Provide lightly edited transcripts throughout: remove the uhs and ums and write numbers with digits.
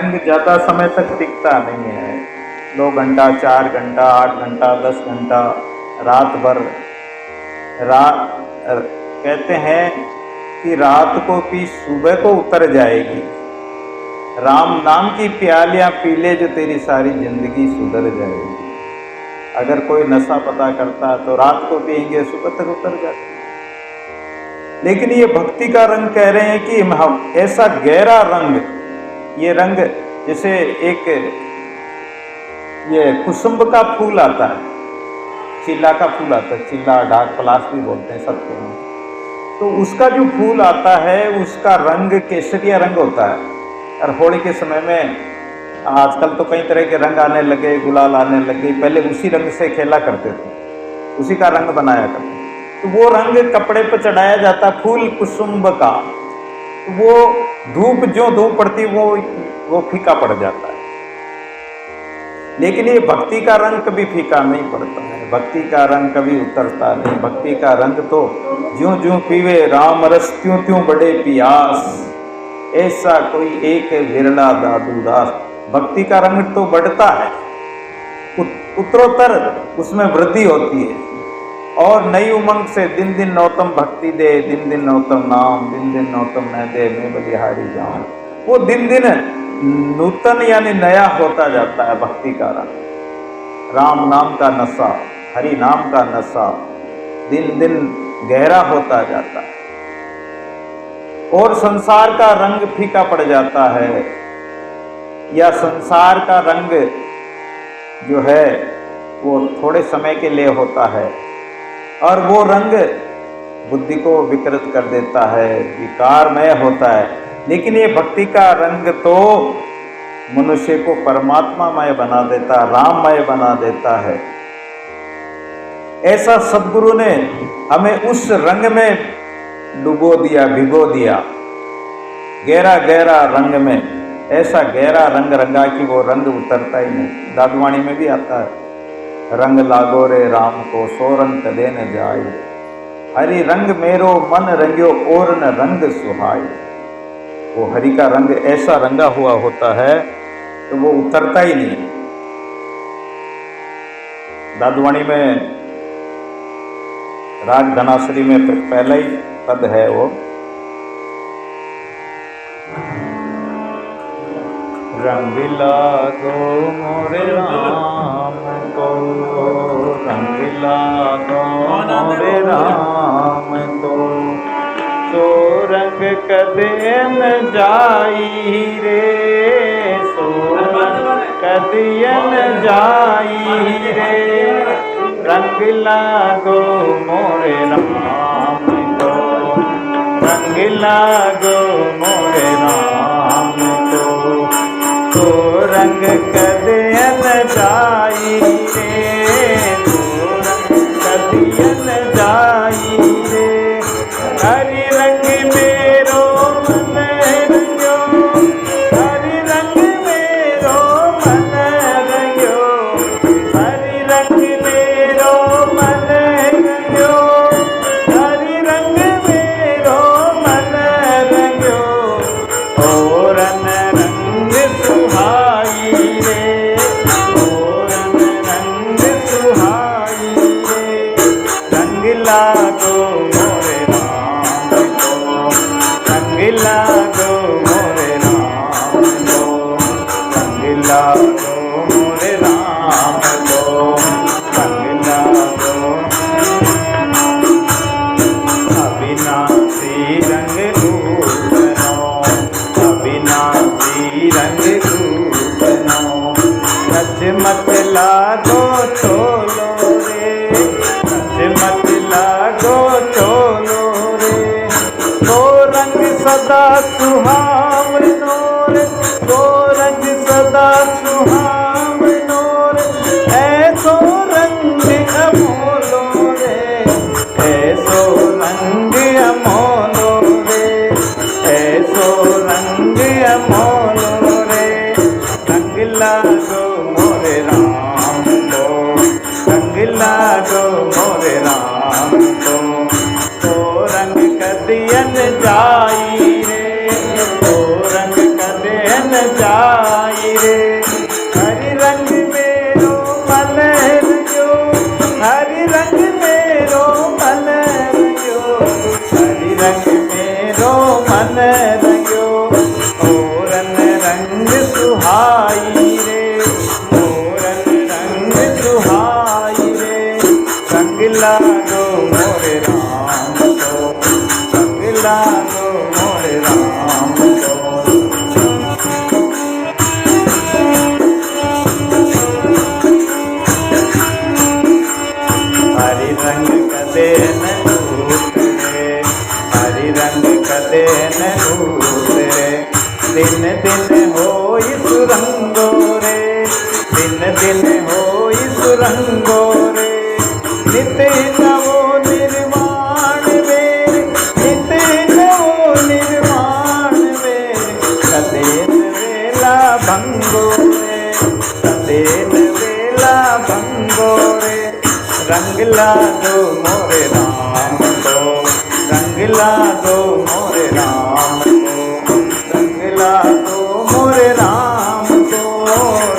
रंग ज़्यादा समय तक टिकता नहीं है। 2 घंटा, 4 घंटा, 8 घंटा, 10 घंटा, रात भर। कहते हैं कि रात को पी सुबह को उतर जाएगी। राम नाम की प्यालियां पी ले जो तेरी सारी जिंदगी सुधर जाएगी। अगर कोई नशा पता करता तो रात को पिएंगे, सुबह तक उतर जाती। लेकिन ये भक्ति का रंग कह रहे हैं कि हम ऐसा गहरा रंग, ये रंग जैसे एक ये कुसुम्ब का फूल आता है, चिल्ला का फूल आता है, चिल्ला डाक पलाश भी बोलते हैं सबको। तो उसका जो फूल आता है उसका रंग केसरिया रंग होता है। और होली के समय में आजकल तो कई तरह के रंग आने लगे, गुलाल आने लगे, पहले उसी रंग से खेला करते थे, उसी का रंग बनाया करते। तो वो रंग कपड़े पर चढ़ाया जाता, फूल कुसुम्ब का। तो वो धूप जो धूप पड़ती वो फीका पड़ जाता है। लेकिन ये भक्ति का रंग कभी फीका नहीं पड़ता है, भक्ति का रंग कभी उतरता नहीं। भक्ति का रंग तो ज्यों ज्यों पीवे राम रस त्यों त्यों बढ़े पियास, ऐसा कोई एक विरला दादू दास। भक्ति का रंग तो बढ़ता है, उत्तरोत्तर उसमें वृद्धि होती है और नई उमंग से दिन दिन नौतम भक्ति दे, दिन दिन नौतम नाम, दिन दिन नौतम न दे, मैं बलिहारी जाऊं। वो दिन दिन नूतन यानी नया होता जाता है भक्ति का रंग। राम नाम का नशा, हरि नाम का नशा दिन दिन गहरा होता जाता है और संसार का रंग फीका पड़ जाता है, या संसार का रंग जो है वो थोड़े समय के लिए होता है और वो रंग बुद्धि को विकृत कर देता है, विकारमय होता है। लेकिन ये भक्ति का रंग तो मनुष्य को परमात्मामय बना देता, राममय बना देता है। ऐसा सद्गुरु ने हमें उस रंग में डुबो दिया, भिगो दिया, गहरा गहरा रंग में। ऐसा गहरा रंग रंगा कि वो रंग उतरता ही नहीं। दादवाणी में भी आता है, रंग लागो रे राम को सो रंग कदे न जाए, हरि रंग मेरो मन रंग्यो और न रंग सुहाई। वो हरि का रंग ऐसा रंगा हुआ होता है तो वो उतरता ही नहीं। दादवाणी में राग धनाश्री में पहला ही पद है वो, रंग लागो मोरे राम को, रंग लागो मोरे राम को, सो रंग कदे न जाई रे, सो कदे न जाई रे, रंग लागो मोरे राम को, रंग लागो मोरे राम को, तो रंग कदे न जाई रे, तो रंग कदे न जाई रे, हरि रंग मेरो मन रंग्यो, हरि रंग मेरो मन रंग्यो, हरि रंग मेरो मन रंग्यो, हरि रंग मेरो मन रंग्यो, ओरन रंग सुहाई रे, ओरन रंग सुहाई रे, रंग लागो मोरे राम को, रंग लागो मोरे राम को, रंग लागो मोरे राम को, रंग लागो। अविनाशी रंग रूपनो, अविनाशी रंग रूपनो, रच मत लागो चोलो रे, रच मत लागो चोलो रे, तो रंग सदा सुहावनो रे, तो रंग सदा सुहावनो रे, ऐसो रंग अमोलो रे, ऐसो रंग अमोलो रे, ऐसो रंग अमोलो रे, रंग लागो मोरे राम को, रंग लागो मोरे राम को, तो रंग कदियन जाई रे, तो रंग कदियन जाई सुहाई रे, हरि रंग मेरो मन रंग्यो, हरि रंग मेरो मन रंग्यो, हरि रंग मेरो मन रंग्यो, मोरन रंग सुहाई रे, मोरन रंग सुहाई रे, रंग लागो मोरे राम को, रंग लागो मोरे राम को। हरि रंग कदे न उतरे, हरि रंग कदे न उतरे, दिन दिन होई सुरंगो रे, दिन दिन होई सुरंगो रे, नित नवो निर्माण वे, नित नवो निर्माण वे, कदेन वेला भंगो रे, कदेन वेला भंगो रे, रंग लागो मोरे राम को, रंग लागो मोरे राम को, रंग लागो मोरे राम को,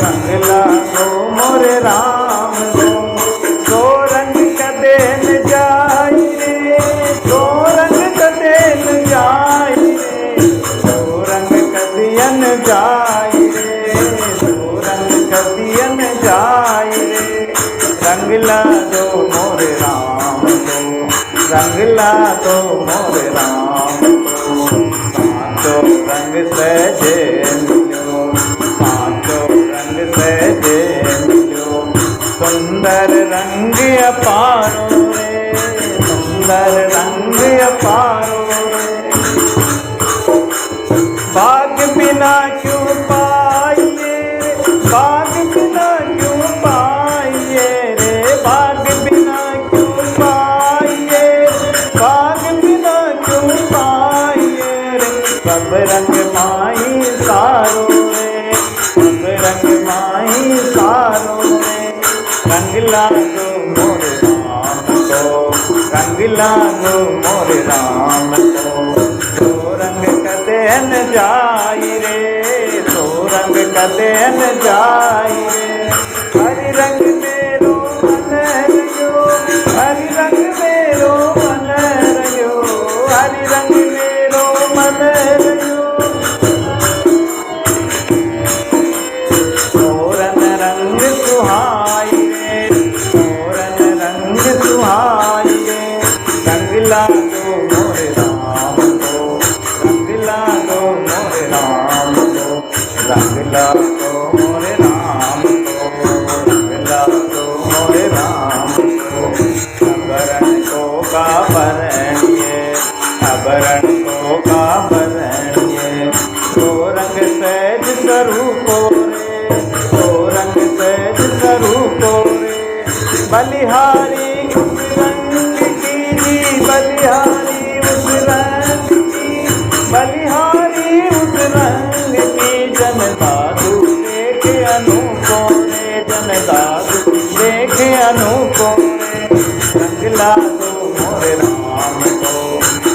रंग लागो मोरे राम को। तो रंग कदे न जाई रे, तो रंग कदे न जाई रे, तो रंग कदियन जाई रे, तो रंग कदियन जाई रे, रंग लागो मोरे राम को, रंग लागो मोरे राम को। पांचों रंग सहजे मिलो, पांचों रंग सहजे मिलो, सुंदर रंग अपारो रे, सुंदर रंग अपारो रे, बाग बिना क्यों पाइए, बाग बिना क्यों पाइए रे, बाग बिना क्यों पाइए, बाग बिना क्यों पाइए रे, सब रंग माई सारो रे, सब रंग माई सारो रे, रंग लागो मोरे राम को, रंग लागो मोरे राम को। तो रंग कदे न जाई रे, तो रंग कदे न जाई रे, हरि रंग मेरो मन रंग्यो, हरि रंग मेरो मन रंग्यो, हरि रंग मेरो मन रंग्यो, मोरन रंग सुहाई रे, मोरन रंग सुहाई रे, रंग लागो मोरे राम को, रंग लागो मोरे राम को, रंग लागो मोरे राम को, रंग लागो मोरे राम को। अबरण को काबरणिए, अबरण को काबरणिए, तो रंग सहज स्वरूपो रे, तो रंग सहज स्वरूपो रे, बलिहारी उस रंग की जी, बलिहारी उस रंग की, बलिहारी उस रंग की, जन साधु देखे अनूपो रे, जन साधु देखे अनूपो रे, रंग लागो मोरे राम को,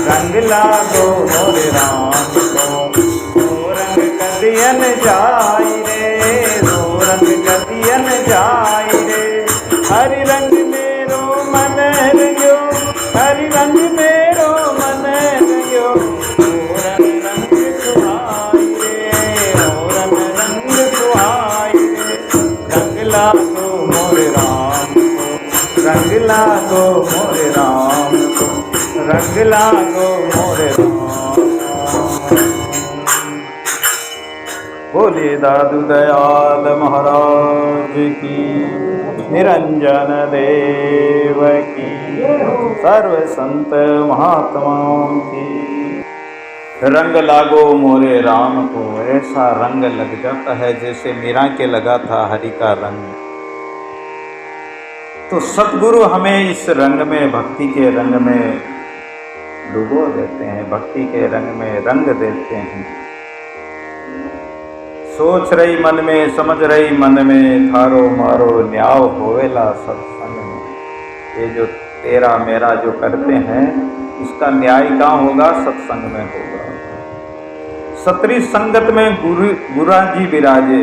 रंग लागो मोरे राम को। तो रंग कदियन जाई रे, तो रंग कदियन जाई रे, हरि रंग मेरो मन रंग्यो, हरि रंग मेरो मन रंग्यो, मोरन रंग सुहाई रे, मोरन रंग सुहाई रे, रंग लागो मोरे राम को, रंग लागो मोरे राम को, रंग लागो मोरे राम। बोले दादू दयाल महाराज की, निरंजन देव की, सर्व संत महात्माओं की। रंग लागो मोरे राम को, ऐसा रंग लग जाता है जैसे मीरा के लगा था हरि का रंग। तो सतगुरु हमें इस रंग में, भक्ति के रंग में डुबो देते हैं, भक्ति के रंग में रंग देते हैं। सोच रही मन में, समझ रही मन में, थारो मारो न्याय होवेला सत्संग में। ये जो तेरा मेरा जो करते हैं, इसका न्याय कहाँ होगा? सत्संग में होगा। सत्री संगत में गुरा जी विराजे,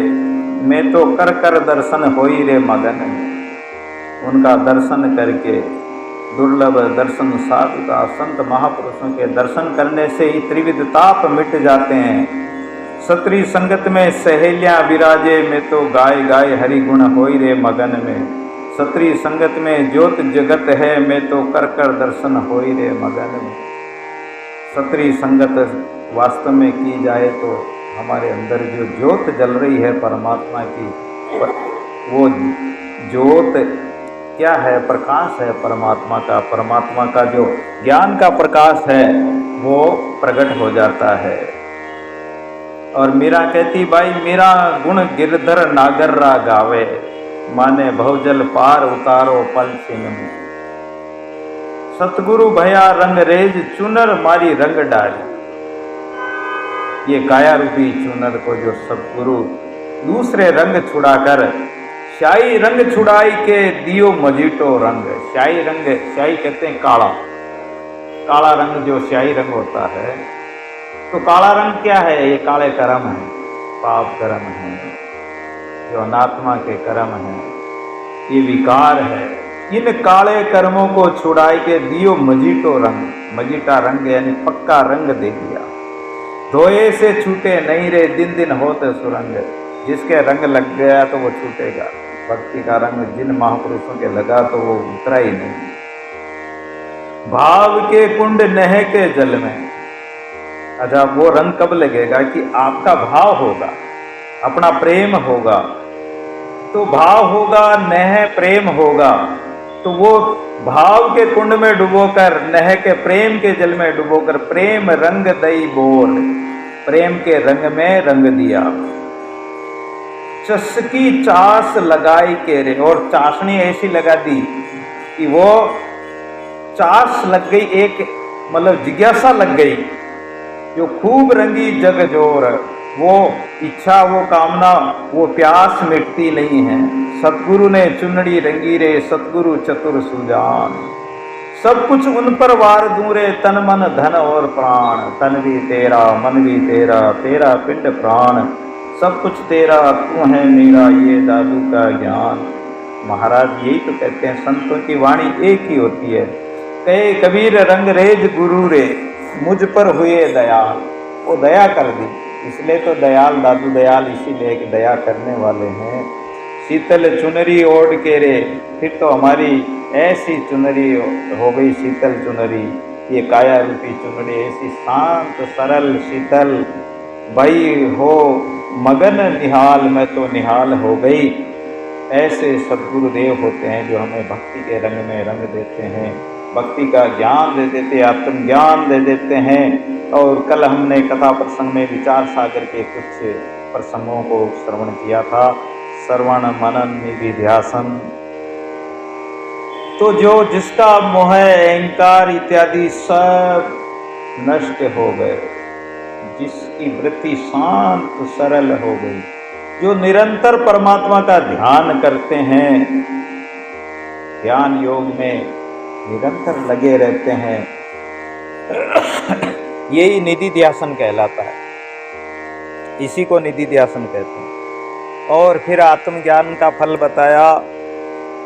मैं तो कर कर दर्शन होई रे मगन में। उनका दर्शन करके, दुर्लभ दर्शन साधु का, संत महापुरुषों के दर्शन करने से ही त्रिविध ताप मिट जाते हैं। सत्री संगत में सहेलियां विराजे, मैं तो गाय गाय हरि गुण होई रे मगन में। सत्री संगत में ज्योत जगत है, मैं तो कर कर दर्शन होई रे मगन में। सत्री संगत वास्तव में की जाए तो हमारे अंदर जो ज्योत जल रही है परमात्मा की, वो ज्योत क्या है? प्रकाश है परमात्मा का। परमात्मा का जो ज्ञान का प्रकाश है वो प्रकट हो जाता है। और मीरा कहती, भाई मेरा गुण गिरधर नागर्रा गावे, माने बहुजल पार उतारो पल छिन में। सतगुरु भया रंग रेज, चुनर मारी रंग डाली। ये काया रूपी चुनर को जो सतगुरु दूसरे रंग छुड़ाकर शाही रंग छुड़ाई के दियो मजीटो रंग। शाही रंग, शाही कहते हैं काला, काला रंग जो शाही रंग होता है। तो काला रंग क्या है? ये काले कर्म है, पाप कर्म है, जो अनात्मा के कर्म है, ये विकार है। इन काले कर्मों को छुड़ाई के दियो मजीटो रंग। मजीटा रंग यानी पक्का रंग दे दिया। धोए से छूटे नहीं रे, दिन दिन होते सुरंग। जिसके रंग लग गया तो वो छूटेगा। भक्ति का रंग जिन महापुरुषों के लगा तो वो उतरा ही नहीं। भाव के कुंड नह के जल में। अच्छा, वो रंग कब लगेगा? कि आपका भाव होगा, अपना प्रेम होगा, तो भाव होगा, नह प्रेम होगा, तो वो भाव के कुंड में डुबोकर, नह के प्रेम के जल में डुबोकर, प्रेम रंग दई बोल, प्रेम के रंग में रंग दिया। चस्की चास लगाई के रे, और चाशनी ऐसी लगा दी कि वो चास लग गई, एक मतलब जिज्ञासा लग गई, जो खूब रंगी जग जोर। वो इच्छा, वो कामना, वो प्यास मिटती नहीं है। सतगुरु ने चुनड़ी रंगी रे, सतगुरु चतुर सुजान। सब कुछ उन पर वार दूं रे, तन मन धन और प्राण। तन भी तेरा, मन भी तेरा, तेरा पिंड प्राण, सब कुछ तेरा, तू है मेरा, ये दादू का ज्ञान। महाराज यही तो कहते हैं, संतों की वाणी एक ही होती है। कहे कबीर रंग रेज गुरु रे, मुझ पर हुए दयाल। वो दया कर दी, इसलिए तो दयाल दादू दयाल, इसीलिए कि दया करने वाले हैं। शीतल चुनरी ओढ़ के रे, फिर तो हमारी ऐसी चुनरी हो गई, शीतल चुनरी। ये काया रूपी चुनरी ऐसी शांत सरल शीतल, भाई हो मगन निहाल, मैं तो निहाल हो गई। ऐसे सद्गुरुदेव होते हैं जो हमें भक्ति के रंग में रंग देते हैं, भक्ति का ज्ञान दे देते हैं, आत्मज्ञान दे देते हैं। और कल हमने कथा प्रसंग में विचार सागर के कुछ प्रसंगों को श्रवण किया था। श्रवण मनन निधिध्यासन। तो जो जिसका मोह अहंकार इत्यादि सब नष्ट हो गए, जिसकी वृत्ति शांत सरल हो गई, जो निरंतर परमात्मा का ध्यान करते हैं, ध्यान योग में निरंतर लगे रहते हैं, यही निधिध्यासन कहलाता है। इसी को निधिध्यासन कहते हैं। और फिर आत्मज्ञान का फल बताया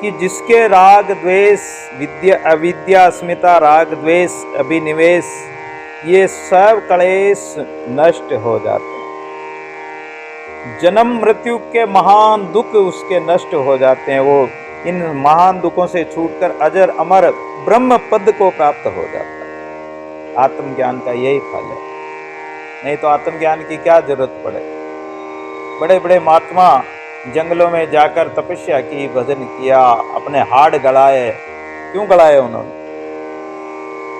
कि जिसके राग द्वेष, विद्या अविद्या अस्मिता, राग द्वेष अभिनिवेश, ये सब क्लेश नष्ट हो जाते हैं। जन्म मृत्यु के महान दुख उसके नष्ट हो जाते हैं। वो इन महान दुखों से छूटकर अजर अमर ब्रह्म पद को प्राप्त हो जाता है। आत्मज्ञान का यही फल है। नहीं तो आत्मज्ञान की क्या जरूरत पड़े। बड़े बड़े महात्मा जंगलों में जाकर तपस्या की, भजन किया, अपने हाड़ गड़ाए। क्यों गड़ाए उन्होंने?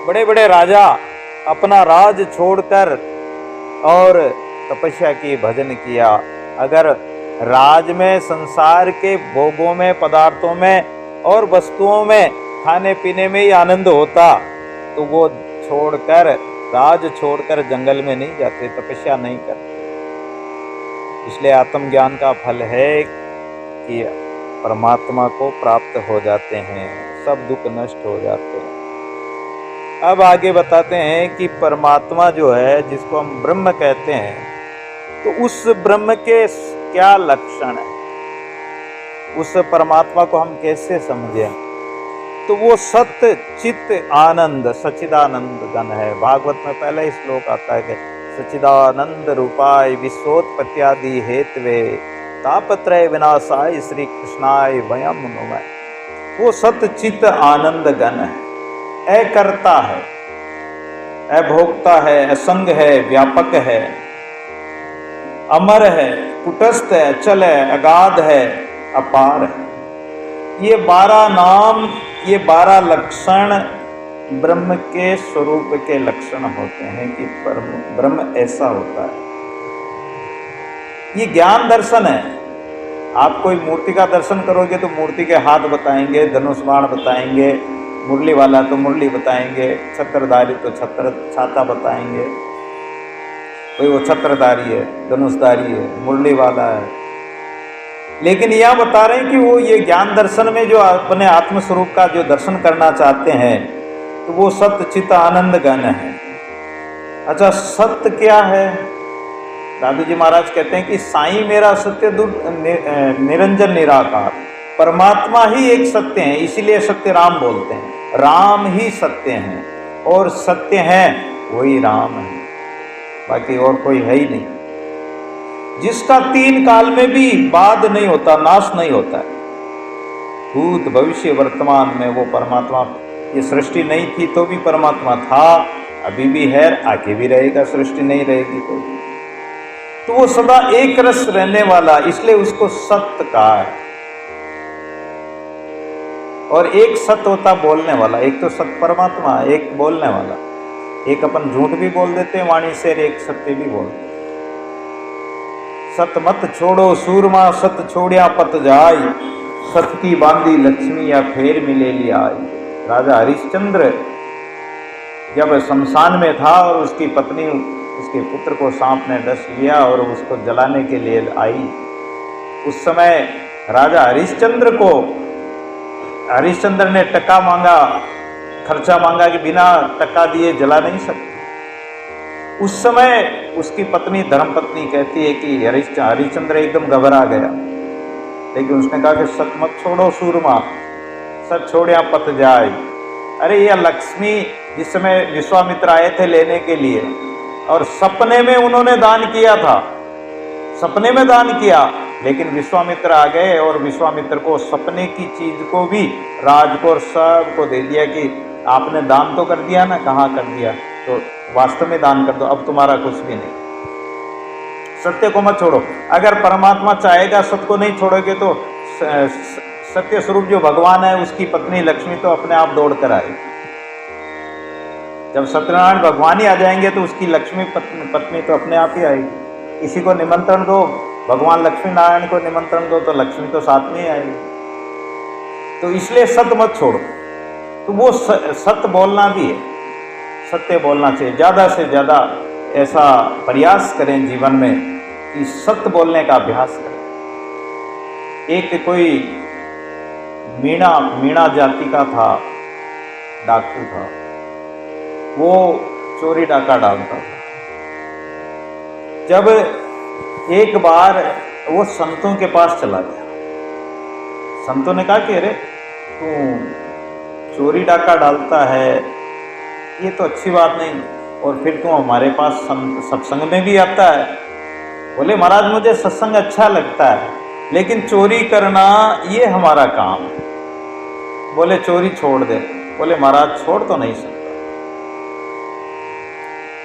बड़े बड़े राजा अपना राज छोड़कर और तपस्या की, भजन किया। अगर राज में, संसार के भोगों में, पदार्थों में और वस्तुओं में, खाने पीने में ही आनंद होता तो वो छोड़कर, राज छोड़कर जंगल में नहीं जाते, तपस्या नहीं करते। इसलिए आत्मज्ञान का फल है कि परमात्मा को प्राप्त हो जाते हैं, सब दुख नष्ट हो जाते हैं। अब आगे बताते हैं कि परमात्मा जो है, जिसको हम ब्रह्म कहते हैं, तो उस ब्रह्म के क्या लक्षण है, उस परमात्मा को हम कैसे समझें। तो वो सत्य चित्त आनंद सच्चिदानंद घन है। भागवत में पहले ही श्लोक आता है कि सच्चिदानंद रूपाय विश्वोत्पत्त्यादि हेतवे तापत्रय विनाशाय श्री कृष्णाय वयम नमः। वो सत्य चित्त आनंद घन है, अकर्ता है, अभोक्ता है, असंग है, व्यापक है, अमर है, कुटस्थ है, अचल है, अगाध है, अपार है। ये 12 नाम, ये 12 लक्षण ब्रह्म के स्वरूप के लक्षण होते हैं कि ब्रह्म ऐसा होता है। ये ज्ञान दर्शन है। आप कोई मूर्ति का दर्शन करोगे तो मूर्ति के हाथ बताएंगे, धनुष बाण बताएंगे, मुरली वाला तो मुरली बताएंगे, छत्रधारी तो छाता बताएंगे, कोई वो छत्रधारी है, धनुषधारी है, मुरली वाला है। लेकिन यह बता रहे हैं कि वो ये ज्ञान दर्शन में जो अपने आत्म स्वरूप का जो दर्शन करना चाहते हैं, तो वो सत्य चित्त आनंद घन है। अच्छा, सत्य क्या है? दादू जी महाराज कहते हैं कि साईं मेरा सत्य निरंजन निराकार, परमात्मा ही एक सत्य है, इसीलिए सत्य राम बोलते हैं। राम ही सत्य हैं और सत्य है वही राम है, बाकी और कोई है ही नहीं, जिसका 3 काल में भी बाद नहीं होता, नाश नहीं होता है। भूत भविष्य वर्तमान में वो परमात्मा, ये सृष्टि नहीं थी तो भी परमात्मा था, अभी भी है, आगे भी रहेगा, सृष्टि नहीं रहेगी तो वो सदा एक रस रहने वाला, इसलिए उसको सत्य कहा है। और एक सत्य होता बोलने वाला, एक तो सत्य परमात्मा, एक बोलने वाला। एक अपन झूठ भी बोल देते हैं वाणी से, एक सत्य भी बोलते। सत मत छोड़ो सूरमा, सत छोड़िया पत जाय, सत की बांधी लक्ष्मी या फेर मिले लिया। राजा हरिश्चंद्र जब शमशान में था और उसकी पत्नी उसके पुत्र को सांप ने डस लिया और उसको जलाने के लिए आई, उस समय राजा हरिश्चंद्र ने टका मांगा, खर्चा मांगा कि बिना टका दिए जला नहीं सकते। उस समय उसकी पत्नी धर्मपत्नी कहती है कि हरिश्चंद्र एकदम घबरा गया, लेकिन उसने कहा कि सत मत छोड़ो सूरमा, सत छोड़िया पत जाए। अरे ये लक्ष्मी जिस समय विश्वामित्र आए थे लेने के लिए, और सपने में उन्होंने दान किया था, सपने में दान किया, लेकिन विश्वामित्र आ गए और विश्वामित्र को सपने की चीज को भी, राज को और सब को दे दिया कि आपने दान तो कर दिया ना, कहाँ कर दिया, तो वास्तव में दान कर दो, अब तुम्हारा कुछ भी नहीं। सत्य को मत छोड़ो। अगर परमात्मा चाहेगा सत्य को नहीं छोड़ोगे तो सत्य स्वरूप जो भगवान है उसकी पत्नी लक्ष्मी तो अपने आप दौड़ कर आएगी। जब सत्यनारायण भगवान ही आ जाएंगे तो उसकी लक्ष्मी पत्नी तो अपने आप ही आएगी। किसी को निमंत्रण दो, भगवान लक्ष्मी नारायण को निमंत्रण दो तो लक्ष्मी तो साथ में ही आएगी। तो इसलिए सत्य मत छोड़ो। तो वो सत्य बोलना भी है, सत्य बोलना चाहिए। ज़्यादा से ज़्यादा ऐसा प्रयास करें जीवन में कि सत्य बोलने का अभ्यास करें। एक कोई मीणा जाति का था, डाकू था, वो चोरी डाका डालता था। जब एक बार वो संतों के पास चला गया, संतों ने कहा कि अरे तू चोरी डाका डालता है, ये तो अच्छी बात नहीं, और फिर तू हमारे पास सत्संग में भी आता है। बोले महाराज मुझे सत्संग अच्छा लगता है, लेकिन चोरी करना ये हमारा काम है। बोले चोरी छोड़ दे। बोले महाराज छोड़ तो नहीं सकता।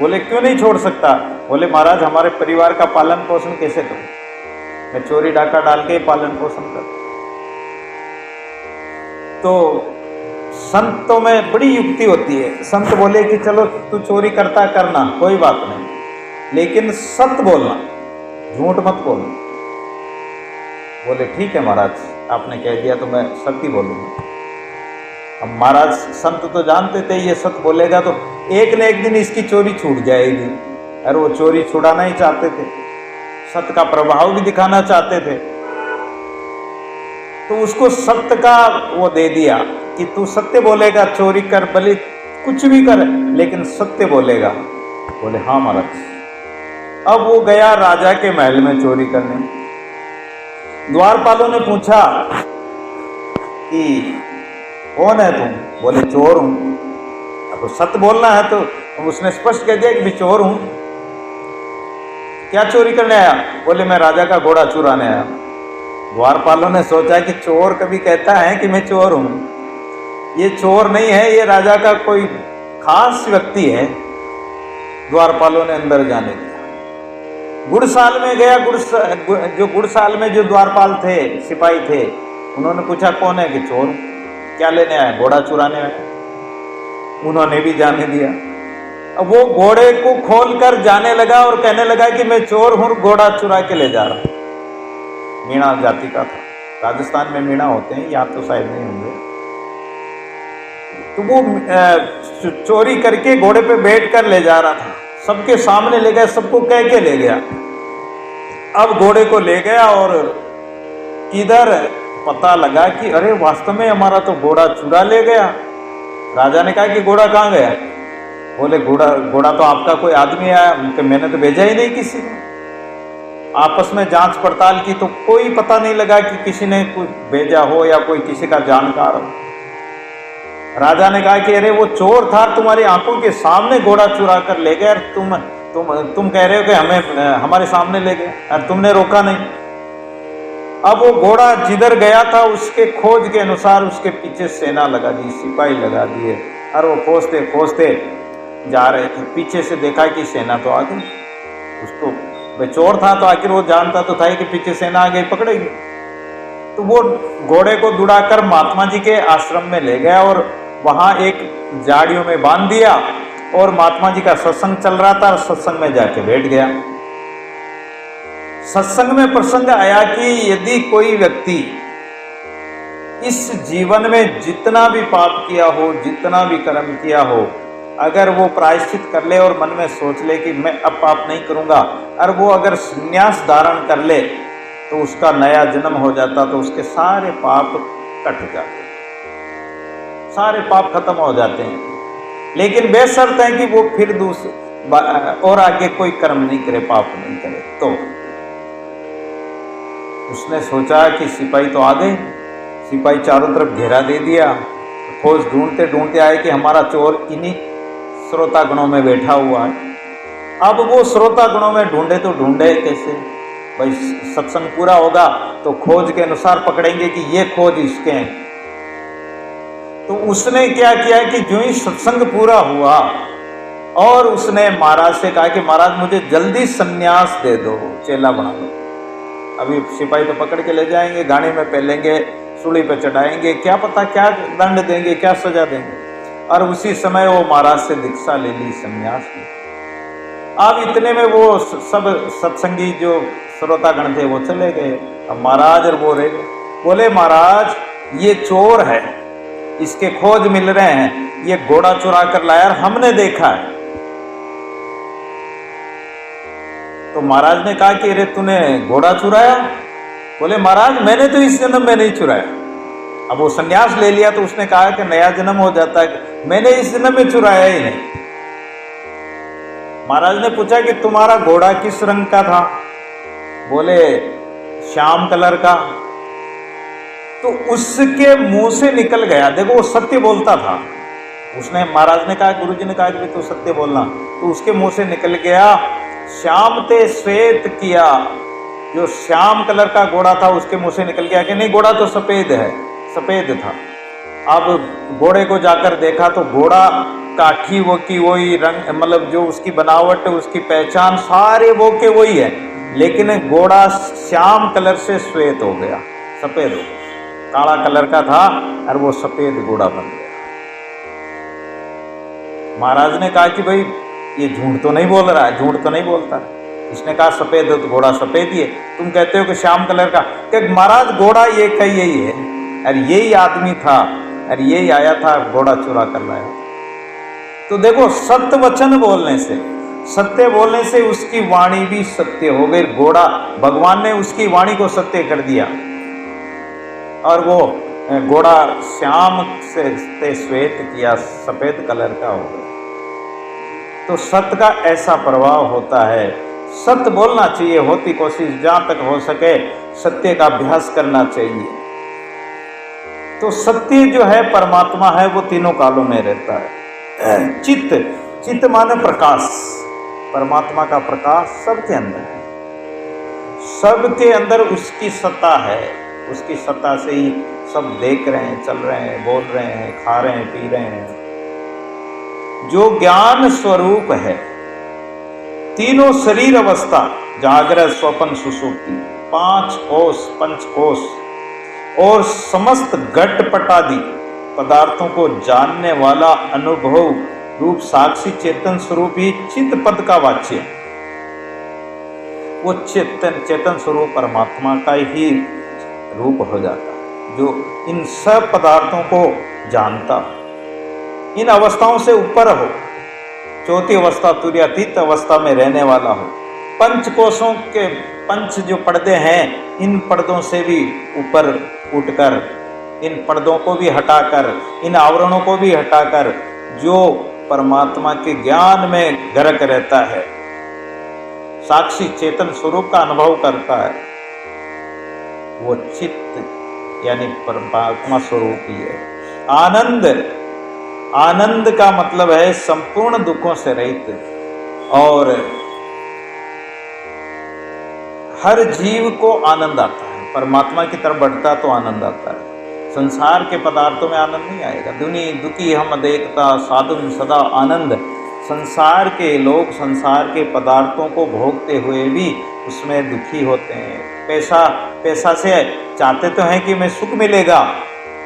बोले क्यों नहीं छोड़ सकता? बोले महाराज हमारे परिवार का पालन पोषण कैसे करूं, मैं चोरी डाका डाल के पालन पोषण करता। तो संतों में बड़ी युक्ति होती है। संत बोले कि चलो तू चोरी करता करना, कोई बात नहीं, लेकिन सत्य बोलना, झूठ मत बोलना। बोले ठीक है महाराज, आपने कह दिया तो मैं सत्य बोलूंगा। अब महाराज संत तो जानते थे ये सत्य बोलेगा तो एक न एक दिन इसकी चोरी छूट जाएगी, और वो चोरी छुड़ाना ही चाहते थे, सत्य का प्रभाव भी दिखाना चाहते थे। तो उसको सत्य का वो दे दिया कि तू सत्य बोलेगा, चोरी कर, भले कुछ भी कर लेकिन सत्य बोलेगा। बोले हाँ महाराज। अब वो गया राजा के महल में चोरी करने। द्वारपालों ने पूछा कि कौन है तुम? बोले चोर हूं। अब सत्य बोलना है तो उसने स्पष्ट कह दिया कि मैं चोर हूं। क्या चोरी करने आया? बोले मैं राजा का घोड़ा चुराने आया। द्वारपालों ने सोचा कि चोर कभी कहता है कि मैं चोर हूं, ये चोर नहीं है, ये राजा का कोई खास व्यक्ति है। द्वारपालों ने अंदर जाने दिया। गुड़साल में गया। गुड़साल में जो द्वारपाल थे, सिपाही थे, उन्होंने पूछा कौन है? कि चोर। क्या लेने आया? घोड़ा चुराने आया। उन्होंने भी जाने दिया। अब वो घोड़े को खोलकर जाने लगा और कहने लगा कि मैं चोर हूं, घोड़ा चुरा के ले जा रहा हूं। मीणा जाति का था। राजस्थान में मीणा होते हैं, यहाँ तो शायद नहीं होंगे। तो वो चोरी करके घोड़े पे बैठ कर ले जा रहा था। सबके सामने ले गया, सबको कह के ले गया। अब घोड़े को ले गया और इधर पता लगा कि अरे वास्तव में हमारा तो घोड़ा चुरा ले गया। राजा ने कहा कि घोड़ा कहाँ गया? बोले घोड़ा तो आपका कोई आदमी आया, मैंने तो भेजा ही नहीं किसी को। आपस में जांच पड़ताल की तो कोई पता नहीं लगा कि किसी ने कुछ भेजा हो या कोई किसी का जानकार हो। राजा ने कहा कि अरे वो चोर था, तुम्हारी आंखों के सामने घोड़ा चुरा कर ले गया, तुम कह रहे हो कि हमारे सामने ले गए और तुमने रोका नहीं। अब वो घोड़ा जिधर गया था उसके खोज के अनुसार उसके पीछे सेना लगा दी, सिपाही लगा दिए और वो खोजते खोजते जा रहे थे। पीछे से देखा कि सेना तो आ गई। उसको भाई चोर था तो आखिर वो जानता तो था ही कि पीछे सेना आ गई, पकड़ेगी। तो वो घोड़े को दुड़ाकर महात्मा जी के आश्रम में ले गया और वहां एक झाड़ियों में बांध दिया और महात्मा जी का सत्संग चल रहा था और सत्संग में जाके बैठ गया। सत्संग में प्रसंग आया कि यदि कोई व्यक्ति इस जीवन में जितना भी पाप किया हो, जितना भी कर्म किया हो, अगर वो प्रायश्चित कर ले और मन में सोच ले कि मैं अब पाप नहीं करूंगा, और वो अगर संन्यास धारण कर ले तो उसका नया जन्म हो जाता, तो उसके सारे पाप कट जाते, सारे पाप खत्म हो जाते हैं। लेकिन बेशर्त है कि वो फिर और आगे कोई कर्म नहीं करे, पाप नहीं करे। तो उसने सोचा कि सिपाही तो आ गए, सिपाही चारों तरफ घेरा दे दिया। खोज ढूंढते ढूंढते आए कि हमारा चोर इन्हीं श्रोता गणों में बैठा हुआ है। अब वो श्रोता गणों में ढूंढे तो ढूंढे कैसे? भाई सत्संग पूरा होगा तो खोज के अनुसार पकड़ेंगे कि ये खोज इसके हैं। तो उसने क्या किया कि जो ही सत्संग पूरा हुआ और उसने महाराज से कहा कि महाराज मुझे जल्दी सन्यास दे दो, चेला बना दो। अभी सिपाही तो पकड़ के ले जाएंगे, गाड़ी में पहलेंगे, सूली पे चढ़ाएंगे, क्या पता क्या दंड देंगे, क्या सजा देंगे। और उसी समय वो महाराज से दीक्षा ले ली, सन्यास ली। अब इतने में वो सब सत्संगी जो श्रोतागण थे वो चले गए। अब महाराज और वो रह गए। बोले महाराज ये चोर है, इसके खोज मिल रहे हैं, ये घोड़ा चुरा कर लाया और हमने देखा है। तो महाराज ने कहा कि अरे तूने घोड़ा चुराया? बोले महाराज मैंने तो इस जन्म में नहीं चुराया। अब वो सन्यास ले लिया तो उसने कहा कि नया जन्म हो जाता है, मैंने इस जन्म में चुराया ही नहीं। महाराज ने पूछा कि तुम्हारा घोड़ा किस रंग का था? बोले श्याम कलर का। तो उसके मुंह से निकल गया, देखो वो सत्य बोलता था। उसने, महाराज ने कहा, गुरुजी ने कहा कि तू सत्य बोलना, तो उसके मुंह से निकल गया श्याम ते श्वेत किया। जो श्याम कलर का घोड़ा था उसके मुंह से निकल गया कि नहीं घोड़ा तो सफेद है, सफेद था। अब घोड़े को जाकर देखा तो घोड़ा काठी वो की वही रंग, मतलब जो उसकी बनावट, उसकी पहचान सारे वो के वही है, लेकिन घोड़ा श्याम कलर से श्वेत हो गया, सफेद हो गया। काला कलर का था और वो सफेद घोड़ा बन गया। महाराज ने कहा कि भाई ये झूठ तो नहीं बोल रहा है, झूठ तो नहीं बोलता। इसने कहा सफेद हो तो घोड़ा सफेद ही है, तुम कहते हो कि श्याम कलर का। कि महाराज घोड़ा ये का यही है और यही आदमी था और यही आया था, घोड़ा चुरा कर लाया। तो देखो सत्य वचन बोलने से, सत्य बोलने से उसकी वाणी भी सत्य हो गई। घोड़ा, भगवान ने उसकी वाणी को सत्य कर दिया और वो घोड़ा श्याम से श्वेत किया, सफेद कलर का हो गया। तो सत्य का ऐसा प्रभाव होता है। सत्य बोलना चाहिए, होती कोशिश जहां तक हो सके सत्य का अभ्यास करना चाहिए। तो सत्य जो है परमात्मा है, वो तीनों कालों में रहता है। चित्त, चित्त माने प्रकाश, परमात्मा का प्रकाश सबके अंदर है, सबके अंदर उसकी सत्ता है। उसकी सत्ता से ही सब देख रहे हैं, चल रहे हैं, बोल रहे हैं, खा रहे हैं, पी रहे हैं। जो ज्ञान स्वरूप है, तीनों शरीर अवस्था, जागृत, स्वप्न, सुषुप्ति, 5 कोष, पंचकोश और समस्त घटपटादि पदार्थों को जानने वाला अनुभव रूप साक्षी चेतन स्वरूप ही चित्त पद का वाच्य है। वो चेतन स्वरूप परमात्मा का ही रूप हो जाता है, जो इन सब पदार्थों को जानता, इन अवस्थाओं से ऊपर हो, चौथी अवस्था तुर्यातीत अवस्था में रहने वाला हो। पंच कोशों के पंच जो पर्दे हैं, इन पर्दों से भी ऊपर उठकर, इन पर्दों को भी हटाकर, इन आवरणों को भी हटाकर जो परमात्मा के ज्ञान में गर्क रहता है, साक्षी चेतन स्वरूप का अनुभव करता है, वो चित्त यानी परमात्मा स्वरूप ही है। आनंद, आनंद का मतलब है संपूर्ण दुखों से रहित। और हर जीव को आनंद आता है, परमात्मा की तरफ बढ़ता तो आनंद आता है। संसार के पदार्थों में आनंद नहीं आएगा। दुखी हम देखता साधुन सदा आनंद। संसार के लोग संसार के पदार्थों को भोगते हुए भी उसमें दुखी होते हैं। पैसा से चाहते तो हैं कि मैं सुख मिलेगा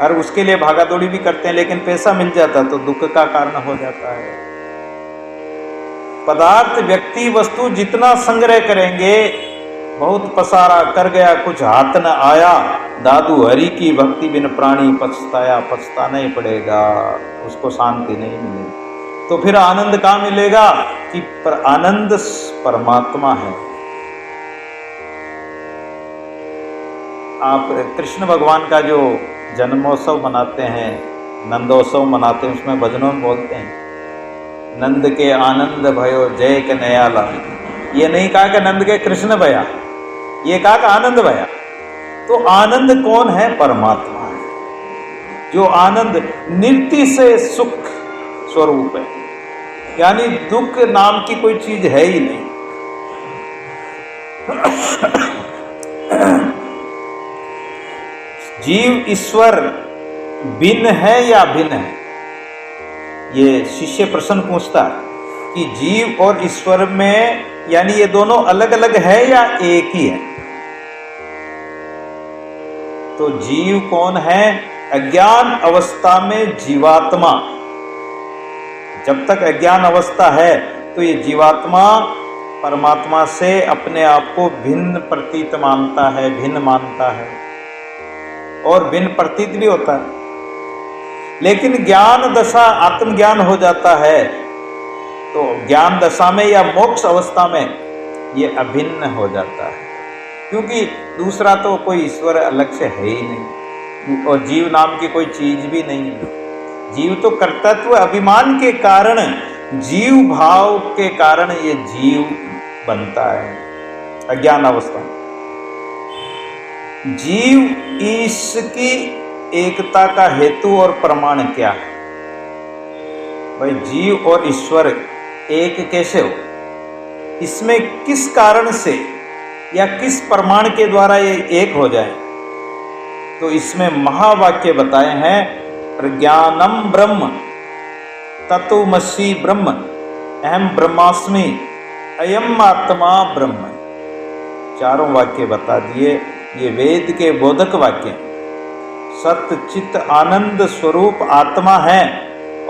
और उसके लिए भागा दौड़ी भी करते हैं, लेकिन पैसा मिल जाता तो दुख का कारण हो जाता है। पदार्थ, व्यक्ति, वस्तु जितना संग्रह करेंगे, बहुत पसारा कर गया कुछ हाथ न आया, दादू हरि की भक्ति बिन प्राणी पछताया, पछताना ही पड़ेगा, उसको शांति नहीं मिलेगी। तो फिर आनंद कहाँ मिलेगा? कि पर आनंद परमात्मा है। आप कृष्ण भगवान का जो जन्मोत्सव मनाते हैं, नंदोत्सव मनाते हैं, उसमें भजनों में बोलते हैं नंद के आनंद भयो जय के नयाला। ये नहीं कहा कि नंद के कृष्ण भया, ये कहा कि आनंद भया। तो आनंद कौन है? परमात्मा है, जो आनंद निर्ति से सुख स्वरूप है, यानी दुख नाम की कोई चीज है ही नहीं। जीव ईश्वर भिन्न है या भिन्न है? ये शिष्य प्रश्न पूछता कि जीव और ईश्वर में, यानी ये दोनों अलग अलग है या एक ही है? तो जीव कौन है? अज्ञान अवस्था में जीवात्मा। जब तक अज्ञान अवस्था है तो ये जीवात्मा परमात्मा से अपने आप को भिन्न प्रतीत मानता है, भिन्न मानता है और भिन्न प्रतीत भी होता है। लेकिन ज्ञान दशा, आत्मज्ञान हो जाता है तो ज्ञान दशा में या मोक्ष अवस्था में ये अभिन्न हो जाता है, क्योंकि दूसरा तो कोई ईश्वर अलग से है ही नहीं और जीव नाम की कोई चीज भी नहीं है। जीव तो कर्तृत्व अभिमान के कारण, जीव भाव के कारण ये जीव बनता है अज्ञान अवस्था में। जीव इसकी एकता का हेतु और प्रमाण क्या है? भाई जीव और ईश्वर एक कैसे हो? इसमें किस कारण से या किस प्रमाण के द्वारा ये एक हो जाए? तो इसमें महावाक्य बताए हैं, प्रज्ञानम ब्रह्म, तत्वमसि ब्रह्म, अहम ब्रह्मास्मि, अयम आत्मा ब्रह्म। चारों वाक्य बता दिए, ये वेद के बोधक वाक्य। सत्य चित आनंद स्वरूप आत्मा है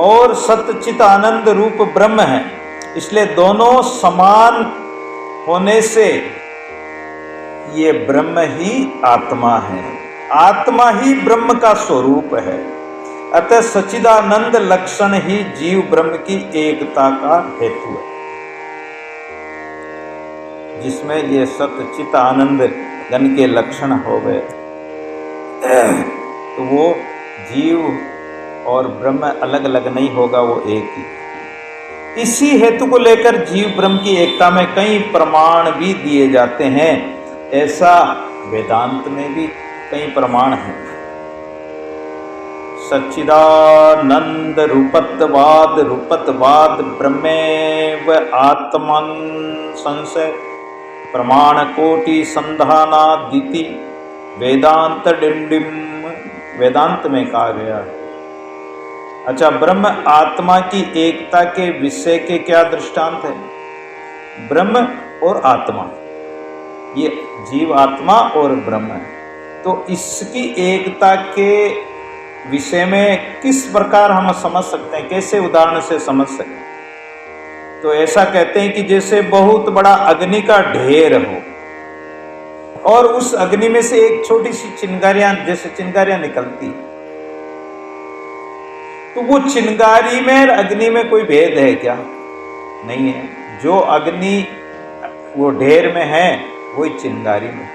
और सत्य चित आनंद रूप ब्रह्म है, इसलिए दोनों समान होने से ये ब्रह्म ही आत्मा है, आत्मा ही ब्रह्म का स्वरूप है। अतः सच्चिदानंद लक्षण ही जीव ब्रह्म की एकता का हेतु है, जिसमें ये सत्य चित आनंद घन के लक्षण हो गए। तो वो जीव और ब्रह्म अलग अलग नहीं होगा, वो एक ही। इसी हेतु को लेकर जीव ब्रह्म की एकता में कई प्रमाण भी दिए जाते हैं। ऐसा वेदांत में भी कई प्रमाण हैं। सच्चिदानंद रूपत्वाद, रूपत्वाद ब्रह्मेव आत्मन संशय प्रमाण कोटि संधानादिति वेदांत डिंडिम, वेदांत में कहा गया है। अच्छा, ब्रह्म आत्मा की एकता के विषय के क्या दृष्टांत है? ब्रह्म और आत्मा, ये जीव आत्मा और ब्रह्म है, तो इसकी एकता के विषय में किस प्रकार हम समझ सकते हैं, कैसे उदाहरण से समझ सकते हैं? तो ऐसा कहते हैं कि जैसे बहुत बड़ा अग्नि का ढेर हो और उस अग्नि में से एक छोटी सी चिंगारियां, जैसे चिंगारियां निकलती, तो वो चिंगारी में और अग्नि में कोई भेद है क्या? नहीं है। जो अग्नि वो ढेर में है वही चिंगारी में।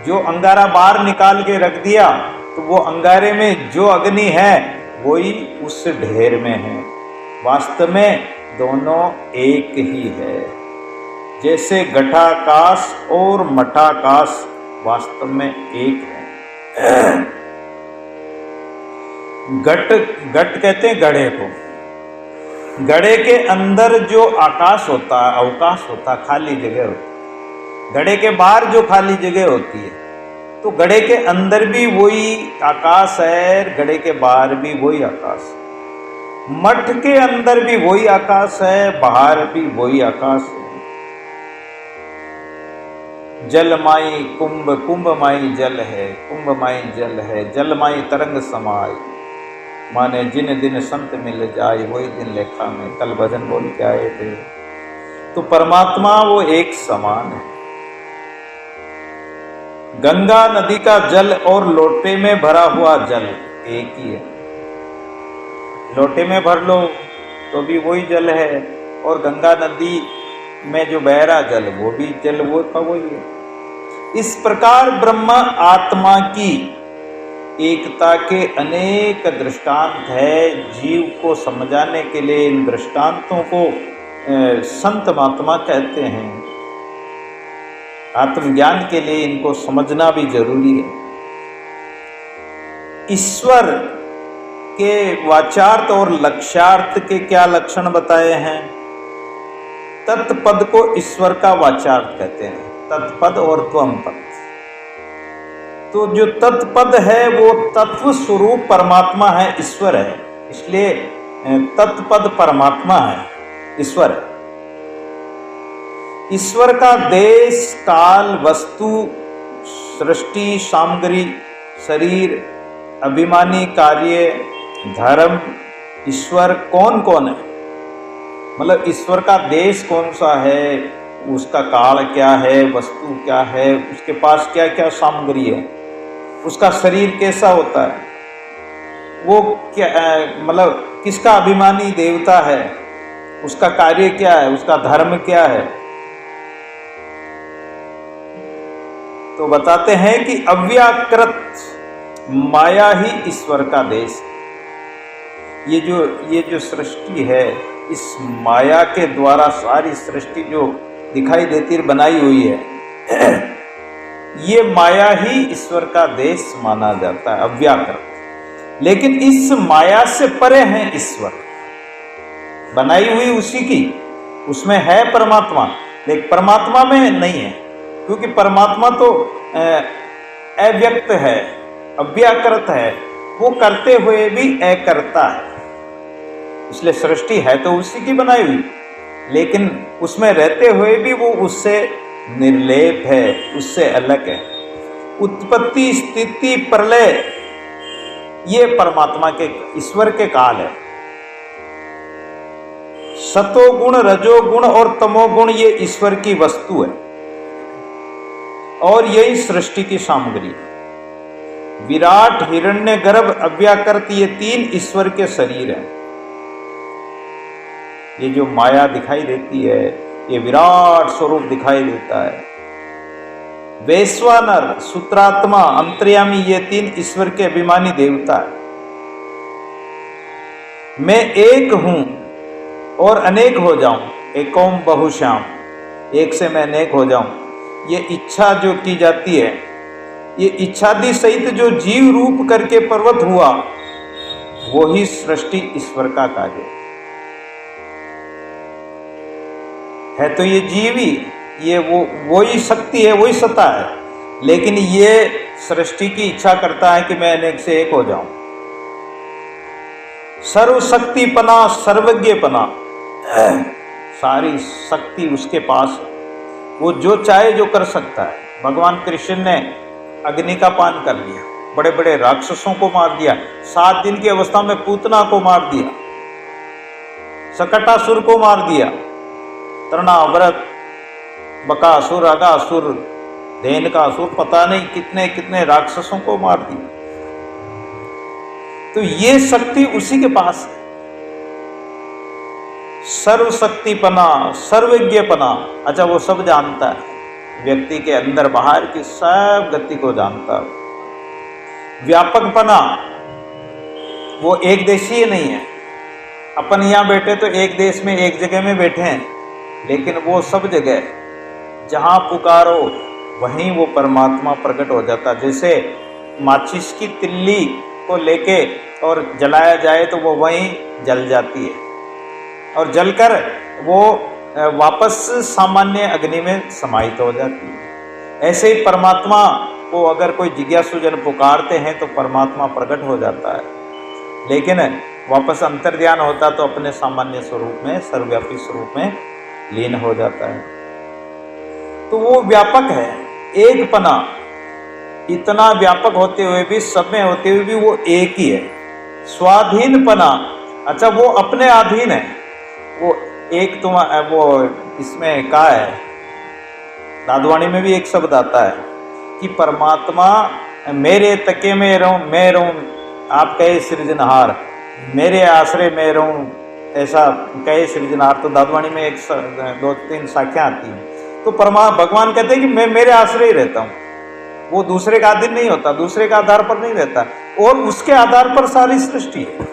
जो अंगारा बाहर निकाल के रख दिया तो वो अंगारे में जो अग्नि है वही उस ढेर में है। वास्तव में दोनों एक ही है। जैसे घटाकाश और मठाकाश वास्तव में एक है। घट कहते हैं घड़े को। घड़े के अंदर जो आकाश होता है, अवकाश होता है, खाली जगह होती है। घड़े के बाहर जो खाली जगह होती है, तो घड़े के अंदर भी वही आकाश है, घड़े के बाहर भी वही आकाश। मठ के अंदर भी वही आकाश है, बाहर भी वही आकाश है। जल माई कुंभ, कुंभ माई जल है, कुंभ माई जल है, जल माई तरंग समाई, माने जिन दिन संत मिल जाए वही दिन लेखा में। कल भजन बोल के आए थे। तो परमात्मा वो एक समान है। गंगा नदी का जल और लोटे में भरा हुआ जल एक ही है। लोटे में भर लो तो भी वही जल है, और गंगा नदी में जो बह रहा जल वो भी जल वो का वही है। इस प्रकार ब्रह्म आत्मा की एकता के अनेक दृष्टांत है। जीव को समझाने के लिए इन दृष्टांतों को संत महात्मा कहते हैं। आत्मज्ञान के लिए इनको समझना भी जरूरी है। ईश्वर के वाचार्थ और लक्ष्यार्थ के क्या लक्षण बताए हैं? तत्पद को ईश्वर का वाचार्थ कहते हैं, तत्पद और त्वम पद। तो जो तत्पद है वो तत्व स्वरूप परमात्मा है, ईश्वर है, इसलिए तत्पद परमात्मा है, ईश्वर है। ईश्वर का देश, काल, वस्तु, सृष्टि, सामग्री, शरीर, अभिमानी कार्य, धर्म, ईश्वर कौन कौन है? मतलब ईश्वर का देश कौन सा है, उसका काल क्या है, वस्तु क्या है, उसके पास क्या क्या सामग्री है, उसका शरीर कैसा होता है, वो क्या मतलब किसका अभिमानी देवता है, उसका कार्य क्या है, उसका धर्म क्या है। तो बताते हैं कि अव्याकृत माया ही ईश्वर का देश। ये जो सृष्टि है, इस माया के द्वारा सारी सृष्टि जो दिखाई देती बनाई हुई है, ये माया ही ईश्वर का देश माना जाता है, अव्याकृत। लेकिन इस माया से परे है ईश्वर, बनाई हुई उसी की, उसमें है परमात्मा, लेकिन परमात्मा में नहीं है, क्योंकि परमात्मा तो अव्यक्त है, अव्याकृत है, वो करते हुए भी अकर्ता है। इसलिए सृष्टि है तो उसी की बनाई हुई, लेकिन उसमें रहते हुए भी वो उससे निर्लेप है, उससे अलग है। उत्पत्ति, स्थिति, प्रलय ये परमात्मा के, ईश्वर के काल है। सतोगुण, रजोगुण और तमोगुण ये ईश्वर की वस्तु है, और यही सृष्टि की सामग्री है। विराट, हिरण्यगर्भ, अव्याकृत ये तीन ईश्वर के शरीर हैं। ये जो माया दिखाई देती है, ये विराट स्वरूप दिखाई देता है। वैश्वानर, सूत्रात्मा, अंतर्यामी, ये तीन ईश्वर के अभिमानी देवता है। मैं एक हूं और अनेक हो जाऊं, एकोम बहुश्याम, एक से मैं अनेक हो जाऊं। ये इच्छा जो की जाती है, ये इच्छादि सहित जो जीव रूप करके पर्वत हुआ, वो ही सृष्टि ईश्वर का कार्य है। तो ये जीव ही, ये वो ही शक्ति है, वही सत्ता है, लेकिन ये सृष्टि की इच्छा करता है कि मैं अनेक से एक हो जाऊं। सर्वशक्तिपना, सर्वज्ञपना, सारी शक्ति उसके पास, वो जो चाहे जो कर सकता है। भगवान कृष्ण ने अग्नि का पान कर लिया, बड़े बड़े राक्षसों को मार दिया, 7 दिन की अवस्था में पूतना को मार दिया, सकटासुर को मार दिया, तृणाव्रत, बकासुर, अगासुर, धेनुकासुर, पता नहीं कितने कितने राक्षसों को मार दिया। तो ये शक्ति उसी के पास है। सर्वशक्तिपना, सर्वज्ञपना, अच्छा वो सब जानता है, व्यक्ति के अंदर बाहर की सब गति को जानता है। व्यापकपना, वो एक देशीय नहीं है। अपन यहाँ बैठे तो एक देश में एक जगह में बैठे हैं, लेकिन वो सब जगह जहाँ पुकारो वहीं वो परमात्मा प्रकट हो जाता। जैसे माचिस की तिल्ली को लेके और जलाया जाए तो वो वहीं जल जाती है, और जलकर वो वापस सामान्य अग्नि में समाहित हो जाती है। ऐसे ही परमात्मा को अगर कोई जिज्ञासु जन पुकारते हैं तो परमात्मा प्रकट हो जाता है, लेकिन वापस अंतर्ध्यान होता तो अपने सामान्य स्वरूप में, सर्वव्यापी स्वरूप में लीन हो जाता है। तो वो व्यापक है। एकपना, इतना व्यापक होते हुए भी, सब में होते हुए भी वो एक ही है। स्वाधीनपना, अच्छा वो अपने अधीन है। वो एक वो इसमें कहा है, नादवाणी में भी एक शब्द आता है कि परमात्मा मेरे तके में रहूं, मैं रहूं, आप कहे सृजनहार, मेरे आश्रय में रहूं, ऐसा कहे सृजनहार। तो दादवाणी में 2-3 शाखाएं आती हैं। तो भगवान कहते हैं कि मैं मेरे आश्रय ही रहता हूँ। वो दूसरे का अधीन नहीं होता, दूसरे का आधार पर नहीं रहता, और उसके आधार पर सारी सृष्टि है।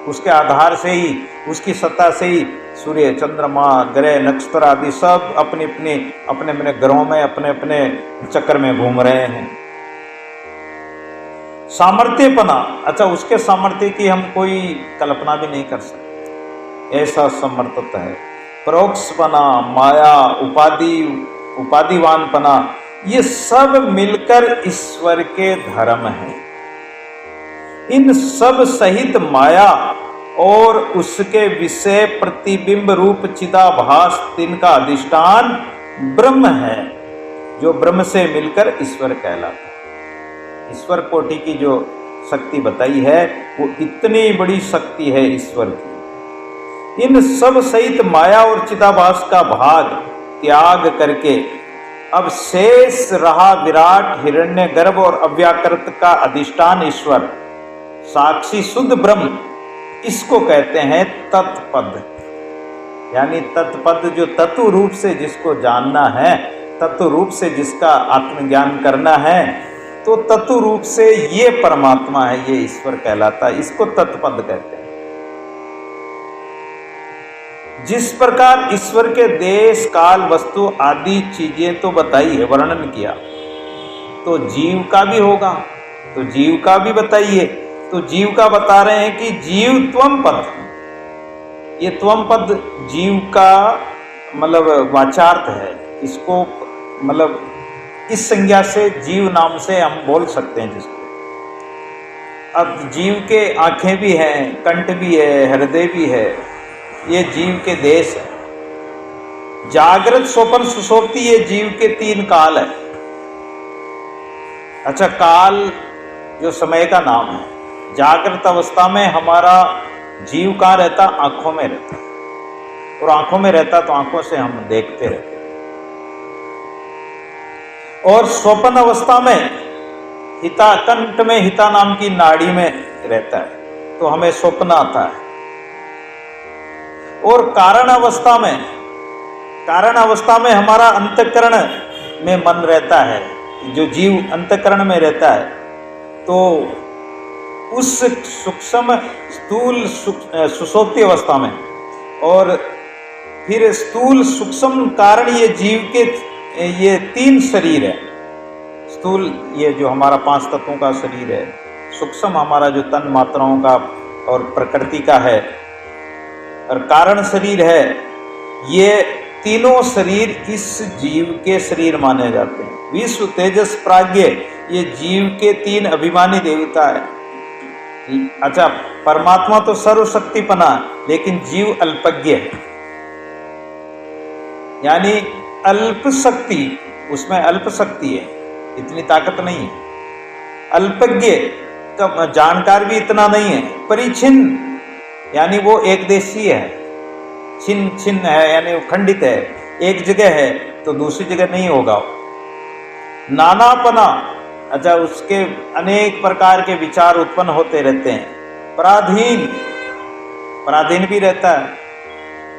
उसके आधार से ही, उसकी सत्ता से ही सूर्य, चंद्रमा, ग्रह, नक्षत्र आदि सब अपने अपने ग्रहों में, अपने अपने चक्कर में घूम रहे हैं। सामर्थ्यपना, अच्छा उसके सामर्थ्य की हम कोई कल्पना भी नहीं कर सकते, ऐसा समर्थता है। परोक्षपना, माया, उपाधिवानपना, ये सब मिलकर ईश्वर के धर्म हैं। इन सब सहित माया और उसके विषय प्रतिबिंब रूप चिदाभास, तिनका अधिष्ठान ब्रह्म है, जो ब्रह्म से मिलकर ईश्वर कहलाता है। ईश्वर कोटि की जो शक्ति बताई है, वो इतनी बड़ी शक्ति है ईश्वर की। इन सब सहित माया और चिदाभास का भाग त्याग करके अब शेष रहा विराट, हिरण्यगर्भ और अव्याकृत का अधिष्ठान ईश्वर, साक्षी शुद्ध ब्रह्म। इसको कहते हैं तत्पद, यानी तत्पद जो तत्व रूप से जिसको जानना है, तत्व रूप से जिसका आत्मज्ञान करना है, तो तत्व रूप से ये परमात्मा है, ये ईश्वर कहलाता है। इसको तत्पद कहते हैं। जिस प्रकार ईश्वर के देश, काल, वस्तु आदि चीजें तो बताई है, वर्णन किया, तो जीव का भी होगा, तो जीव का भी बताइए। तो जीव का बता रहे हैं कि जीव त्वम पद, ये त्वम पद जीव का मतलब वाचार्थ है। इसको मतलब इस संज्ञा से, जीव नाम से हम बोल सकते हैं जिसको। अब जीव के आंखें भी हैं, कंठ भी है, हृदय भी है, ये जीव के देश है। जागृत, स्वप्न, सुषुप्ति, ये जीव के 3 काल है। अच्छा, काल जो समय का नाम है। जागृत अवस्था में हमारा जीव कहाँ रहता? आंखों में रहता, और आंखों में रहता तो आंखों से हम देखते रहते। और स्वप्न अवस्था में हिता, कंठ में हिता नाम की नाड़ी में रहता है, तो हमें स्वप्न आता है। और कारण अवस्था में हमारा अंतःकरण में मन रहता है, जो जीव अंतःकरण में रहता है, तो उस सूक्ष्म स्थूल सुषुप्ति अवस्था में और फिर स्थूल सूक्ष्म कारण ये जीव के ये 3 शरीर है। स्थूल ये जो हमारा 5 तत्वों का शरीर है, सूक्ष्म हमारा जो तन मात्राओं का और प्रकृति का है, और कारण शरीर है। ये तीनों शरीर इस जीव के शरीर माने जाते हैं। विश्व, तेजस, प्राज्ञ ये जीव के 3 अभिमानी देवता है। अच्छा, परमात्मा तो सर्वशक्तिपना, लेकिन जीव अल्पज्ञ है, यानी अल्प शक्ति, उसमें अल्प शक्ति है, इतनी ताकत नहीं है। अल्पज्ञ का जानकार भी इतना नहीं है। परिच्छिन्न यानी वो एक देशीय है, छिन्न छिन्न है यानी वो खंडित है, एक जगह है तो दूसरी जगह नहीं होगा। नानापना, अच्छा उसके अनेक प्रकार के विचार उत्पन्न होते रहते हैं। पराधीन, पराधीन भी रहता है।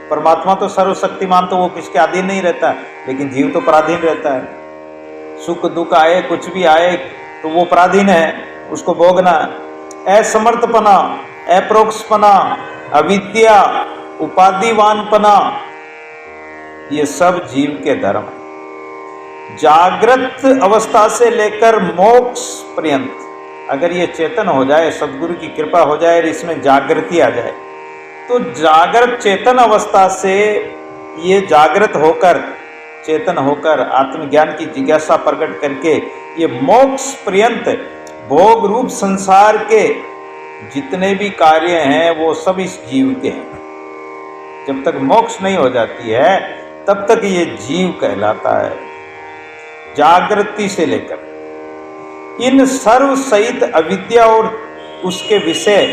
परमात्मा तो सर्वशक्तिमान, तो वो किसके अधीन नहीं रहता, लेकिन जीव तो पराधीन रहता है। सुख दुख आए, कुछ भी आए तो वो पराधीन है, उसको भोगना। असमर्थपना, अप्रोक्षपना, अविद्या, उपाधिवानपना, ये सब जीव के धर्म है। जागृत अवस्था से लेकर मोक्ष पर्यंत अगर ये चेतन हो जाए, सदगुरु की कृपा हो जाए और इसमें जागृति आ जाए, तो जागृत चेतन अवस्था से ये जागृत होकर, चेतन होकर आत्मज्ञान की जिज्ञासा प्रकट करके ये मोक्ष पर्यंत भोग रूप संसार के जितने भी कार्य हैं वो सब इस जीव के हैं। जब तक मोक्ष नहीं हो जाती है तब तक ये जीव कहलाता है। जागृति से लेकर इन सर्व सहित अविद्या और उसके विषय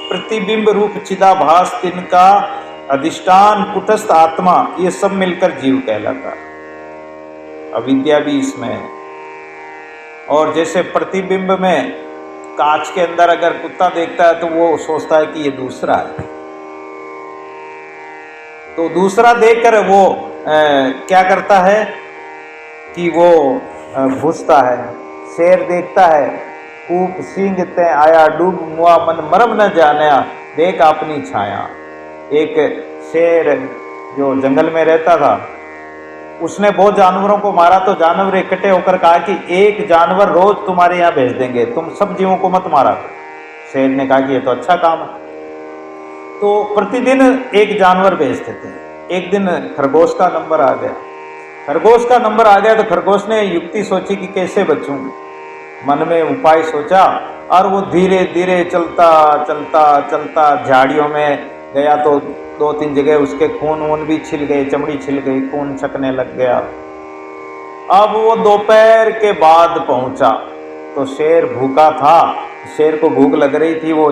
प्रतिबिंब रूप चिदाभास, तिनका अधिष्ठान कुटस्थ आत्मा, ये सब मिलकर जीव कहलाता है। अविद्या भी इसमें है। और जैसे प्रतिबिंब में कांच के अंदर अगर कुत्ता देखता है तो वो सोचता है कि ये दूसरा है, तो दूसरा देखकर वो क्या करता है कि वो घुसता है। शेर देखता है, कूप सींग ते आया, डूब मुआ मन मरम न जाना, देख अपनी छाया। एक शेर जो जंगल में रहता था, उसने बहुत जानवरों को मारा, तो जानवर इकट्ठे होकर कहा कि एक जानवर रोज तुम्हारे यहाँ भेज देंगे, तुम सब जीवों को मत मारा। शेर ने कहा कि ये तो अच्छा काम है, तो प्रतिदिन एक जानवर भेजते थे। एक दिन खरगोश का नंबर आ गया। खरगोश का नंबर आ गया तो खरगोश ने युक्ति सोची कि कैसे बचूं। मन में उपाय सोचा और वो धीरे धीरे चलता चलता चलता झाड़ियों में गया, तो 2-3 जगह उसके खून वून भी छिल गए, चमड़ी छिल गई, खून छकने लग गया। अब वो दोपहर के बाद पहुंचा तो शेर भूखा था, शेर को भूख लग रही थी। वो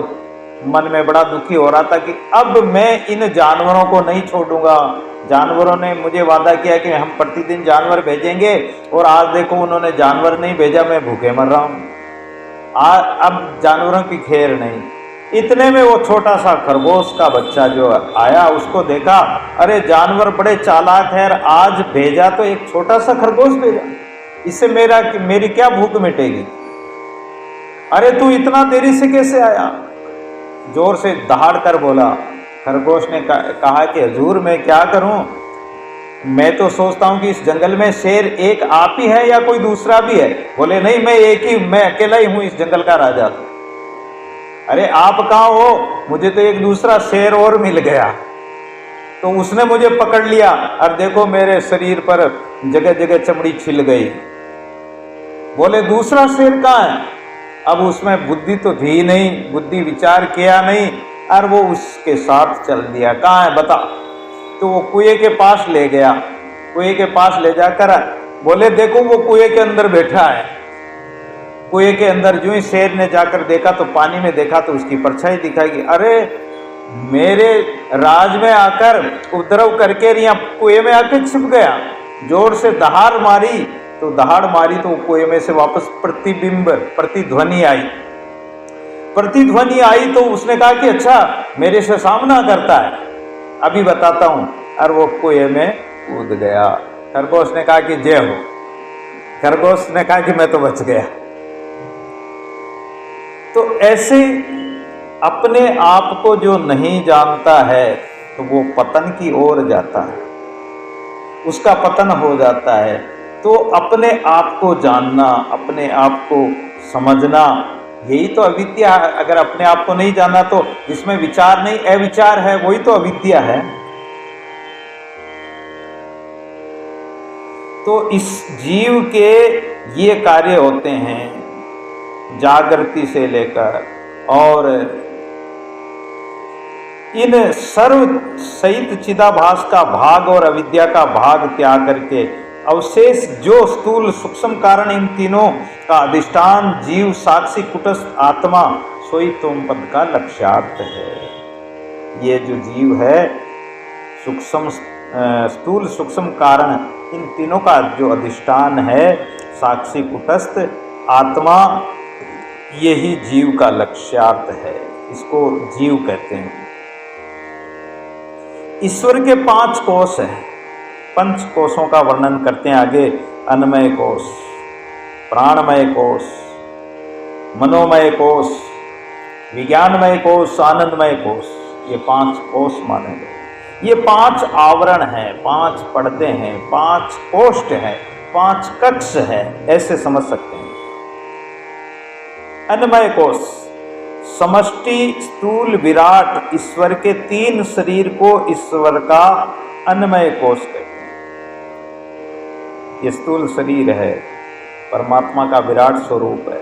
मन में बड़ा दुखी हो रहा था कि अब मैं इन जानवरों को नहीं छोड़ूंगा। जानवरों ने मुझे वादा किया कि हम प्रतिदिन जानवर भेजेंगे, और आज देखो उन्होंने जानवर नहीं भेजा, मैं भूखे मर रहा हूँ। अब जानवरों की खैर नहीं। इतने में वो छोटा सा खरगोश का बच्चा जो आया, उसको देखा, अरे जानवर बड़े चालाक है, आज भेजा तो एक छोटा सा खरगोश भेजा, इससे मेरी क्या भूख मिटेगी। अरे तू इतना देरी से कैसे आया? जोर से दहाड़ कर बोला। खरगोश ने कहा कि हजूर मैं क्या करूं, मैं तो सोचता हूं कि इस जंगल में शेर एक आप ही है या कोई दूसरा भी है। बोले नहीं, मैं अकेला ही हूं इस जंगल का राजा। अरे आप कहाँ हो? मुझे तो एक दूसरा शेर और मिल गया, तो उसने मुझे पकड़ लिया और देखो मेरे शरीर पर जगह जगह चमड़ी छिल गई। बोले दूसरा शेर कहाँ है? अब उसमें बुद्धि तो थी नहीं, बुद्धि विचार किया नहीं, और वो उसके साथ चल दिया। कहाँ है बता? तो वो कुएं के पास ले गया। कुएं के पास ले जाकर बोले देखो वो कुएं के अंदर बैठा है। कुएं के अंदर जो ही शेर ने जाकर देखा तो पानी में देखा तो उसकी परछाई दिखाई। अरे मेरे राज में आकर उपद्रव करके यहाँ कुएं में आकर छिप गया। जोर से दहाड़ मारी तो कुएं में से वापस प्रतिध्वनि आई। प्रतिध्वनि आई तो उसने कहा कि अच्छा मेरे से सामना करता है, अभी बताता हूं। और वो कुएं में कूद गया। खरगोश ने कहा कि जय हो। खरगोश ने कहा कि मैं तो बच गया। तो ऐसे अपने आप को जो नहीं जानता है तो वो पतन की ओर जाता है, उसका पतन हो जाता है। तो अपने आप को जानना, अपने आप को समझना, यही तो अविद्या है। अगर अपने आप को नहीं जाना तो जिसमें विचार नहीं, अविचार है, वही तो अविद्या है। तो इस जीव के ये कार्य होते हैं जागृति से लेकर, और इन सर्व सहित चिदाभास का भाग और अविद्या का भाग त्याग करके अवशेष जो स्थूल सूक्ष्म कारण, इन तीनों का अधिष्ठान जीव साक्षी कुटस्थ आत्मा, सोई तुम पद का लक्ष्यार्थ है। ये जो जीव है, सूक्ष्म स्थूल सूक्ष्म कारण, इन तीनों का जो अधिष्ठान है साक्षी कुटस्थ आत्मा, यही जीव का लक्ष्यार्थ है। इसको जीव कहते हैं। ईश्वर के 5 कोष हैं, 5 कोषों का वर्णन करते हैं आगे। अन्नमय कोष, प्राणमय कोष, मनोमय कोष, विज्ञानमय कोष, आनंदमय कोष, ये 5 कोष माने गए। ये 5 आवरण हैं, 5 पर्दे हैं, 5 कोष्ठ हैं, 5 कक्ष है, ऐसे समझ सकते हैं। अन्नमय कोष समष्टि स्थूल विराट ईश्वर के 3 शरीर को ईश्वर का अन्नमय कोष कहते हैं। ये स्थूल शरीर है, परमात्मा का विराट स्वरूप है।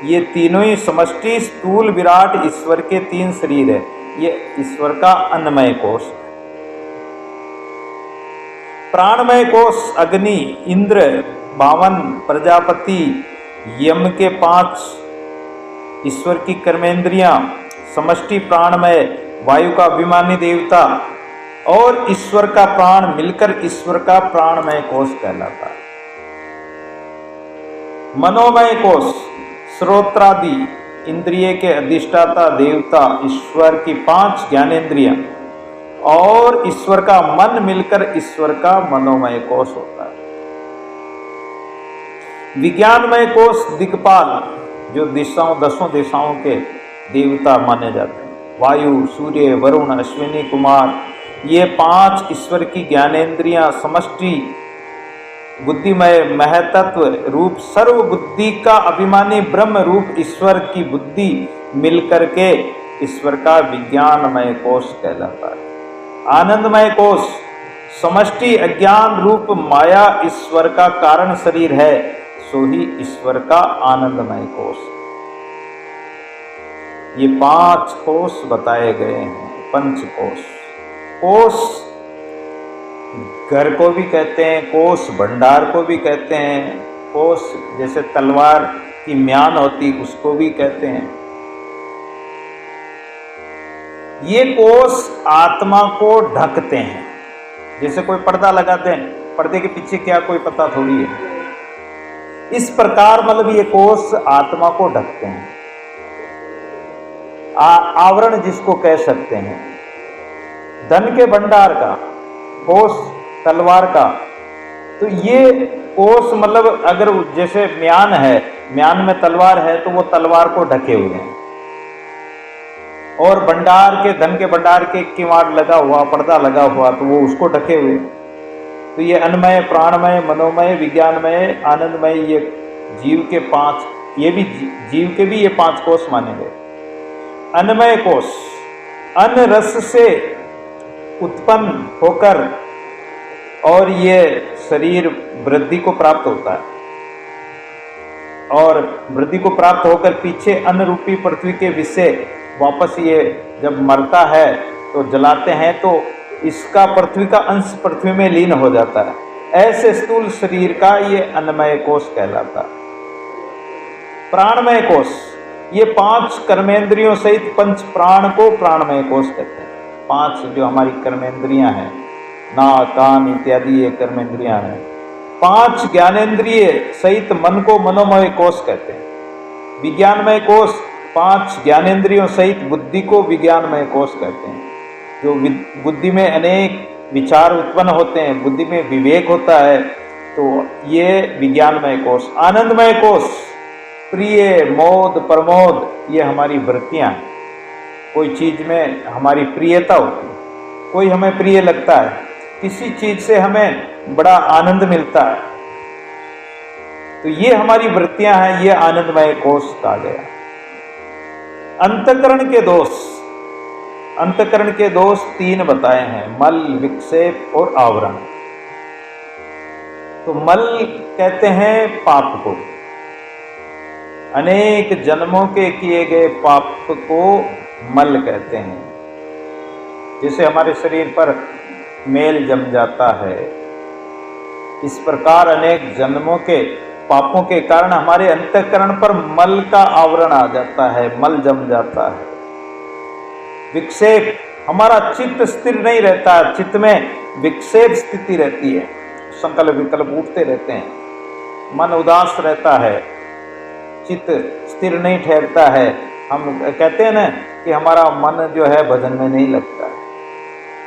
ये तीनों ही समष्टि स्थूल विराट ईश्वर के 3 शरीर है, ये ईश्वर का अन्नमय कोष है। प्राणमय कोष अग्नि, इंद्र, 52 प्रजापति, यम के 5 ईश्वर की कर्मेंद्रियां, समष्टि प्राणमय वायु का अभिमानी देवता और ईश्वर का प्राण मिलकर ईश्वर का प्राणमय कोष कहलाता है। मनोमय कोष श्रोत्रादि इंद्रिय के अधिष्ठाता देवता, ईश्वर की 5 ज्ञानेंद्रियां और ईश्वर का मन मिलकर ईश्वर का मनोमय कोष होता है। विज्ञानमय कोष दिक्पाल, जो दिशाओं 10 दिशाओं के देवता माने जाते हैं। वायु, सूर्य, वरुण, अश्विनी कुमार, ये 5 ईश्वर की ज्ञानेंद्रियां समष्टि बुद्धिमय महतत्व रूप सर्व बुद्धि का अभिमानी ब्रह्म रूप ईश्वर की बुद्धि मिलकर के ईश्वर का विज्ञानमय कोष कहलाता है। आनंदमय कोष समष्टि अज्ञान रूप माया ईश्वर का कारण शरीर है, सो ही ईश्वर का आनंदमय कोष। ये 5 कोष बताए गए हैं, पंचकोश। कोष घर को भी कहते हैं, कोष भंडार को भी कहते हैं, कोष जैसे तलवार की म्यान होती उसको भी कहते हैं। ये कोष आत्मा को ढकते हैं, जैसे कोई पर्दा लगाते हैं, पर्दे के पीछे क्या कोई पता थोड़ी है। इस प्रकार मतलब ये कोष आत्मा को ढकते हैं, आवरण जिसको कह सकते हैं। धन के भंडार का कोष, तलवार का, तो ये कोष मतलब अगर जैसे म्यान है, म्यान में तलवार है तो वो तलवार को ढके हुए हैं, और भंडार के, धन के भंडार के किवाड़ लगा हुआ, पर्दा लगा हुआ, तो वो उसको ढके हुए। तो ये अन्नमय, प्राणमय, मनोमय, विज्ञानमय, आनंदमय, ये जीव के 5, ये भी जीव के भी ये 5 कोष माने गए। अन्नमय कोष अन्न रस से उत्पन्न होकर और ये शरीर वृद्धि को प्राप्त होता है, और वृद्धि को प्राप्त होकर पीछे अन्न रूपी पृथ्वी के विषय वापस ये जब मरता है तो जलाते हैं, तो इसका पृथ्वी का अंश पृथ्वी में लीन हो जाता है। ऐसे स्थूल शरीर का ये अन्नमय कोष कहलाता है। प्राणमय कोष ये 5 कर्मेंद्रियों सहित पंच प्राण को प्राणमय कोष कहते हैं। 5 जो हमारी कर्मेंद्रियां हैं, नाक, कान इत्यादि ये कर्मेंद्रियां हैं। 5 ज्ञानेंद्रिय सहित मन को मनोमय कोष कहते हैं। विज्ञानमय कोष 5 ज्ञानेंद्रियों सहित बुद्धि को विज्ञानमय कोष कहते हैं। जो बुद्धि में अनेक विचार उत्पन्न होते हैं, बुद्धि में विवेक होता है, तो ये विज्ञानमय कोश, आनंदमय कोश, प्रिय, मोद, प्रमोद, ये हमारी वृत्तियां हैं। कोई चीज में हमारी प्रियता होती है, कोई हमें प्रिय लगता है, किसी चीज से हमें बड़ा आनंद मिलता है, तो ये हमारी वृत्तियां हैं, ये आनंदमय कोश कहा गया। अंतःकरण के दोष, अंतःकरण के दोष 3 बताए हैं, मल, विक्षेप और आवरण। तो मल कहते हैं पाप को, अनेक जन्मों के किए गए पाप को मल कहते हैं। जैसे हमारे शरीर पर मेल जम जाता है, इस प्रकार अनेक जन्मों के पापों के कारण हमारे अंतःकरण पर मल का आवरण आ जाता है, मल जम जाता है। विक्षेप, हमारा चित्त स्थिर नहीं रहता, चित्त में विक्षेप स्थिति रहती है, संकल्प विकल्प उठते रहते हैं, मन उदास रहता है, चित्त स्थिर नहीं ठहरता है। हम कहते हैं ना कि हमारा मन जो है भजन में नहीं लगता है।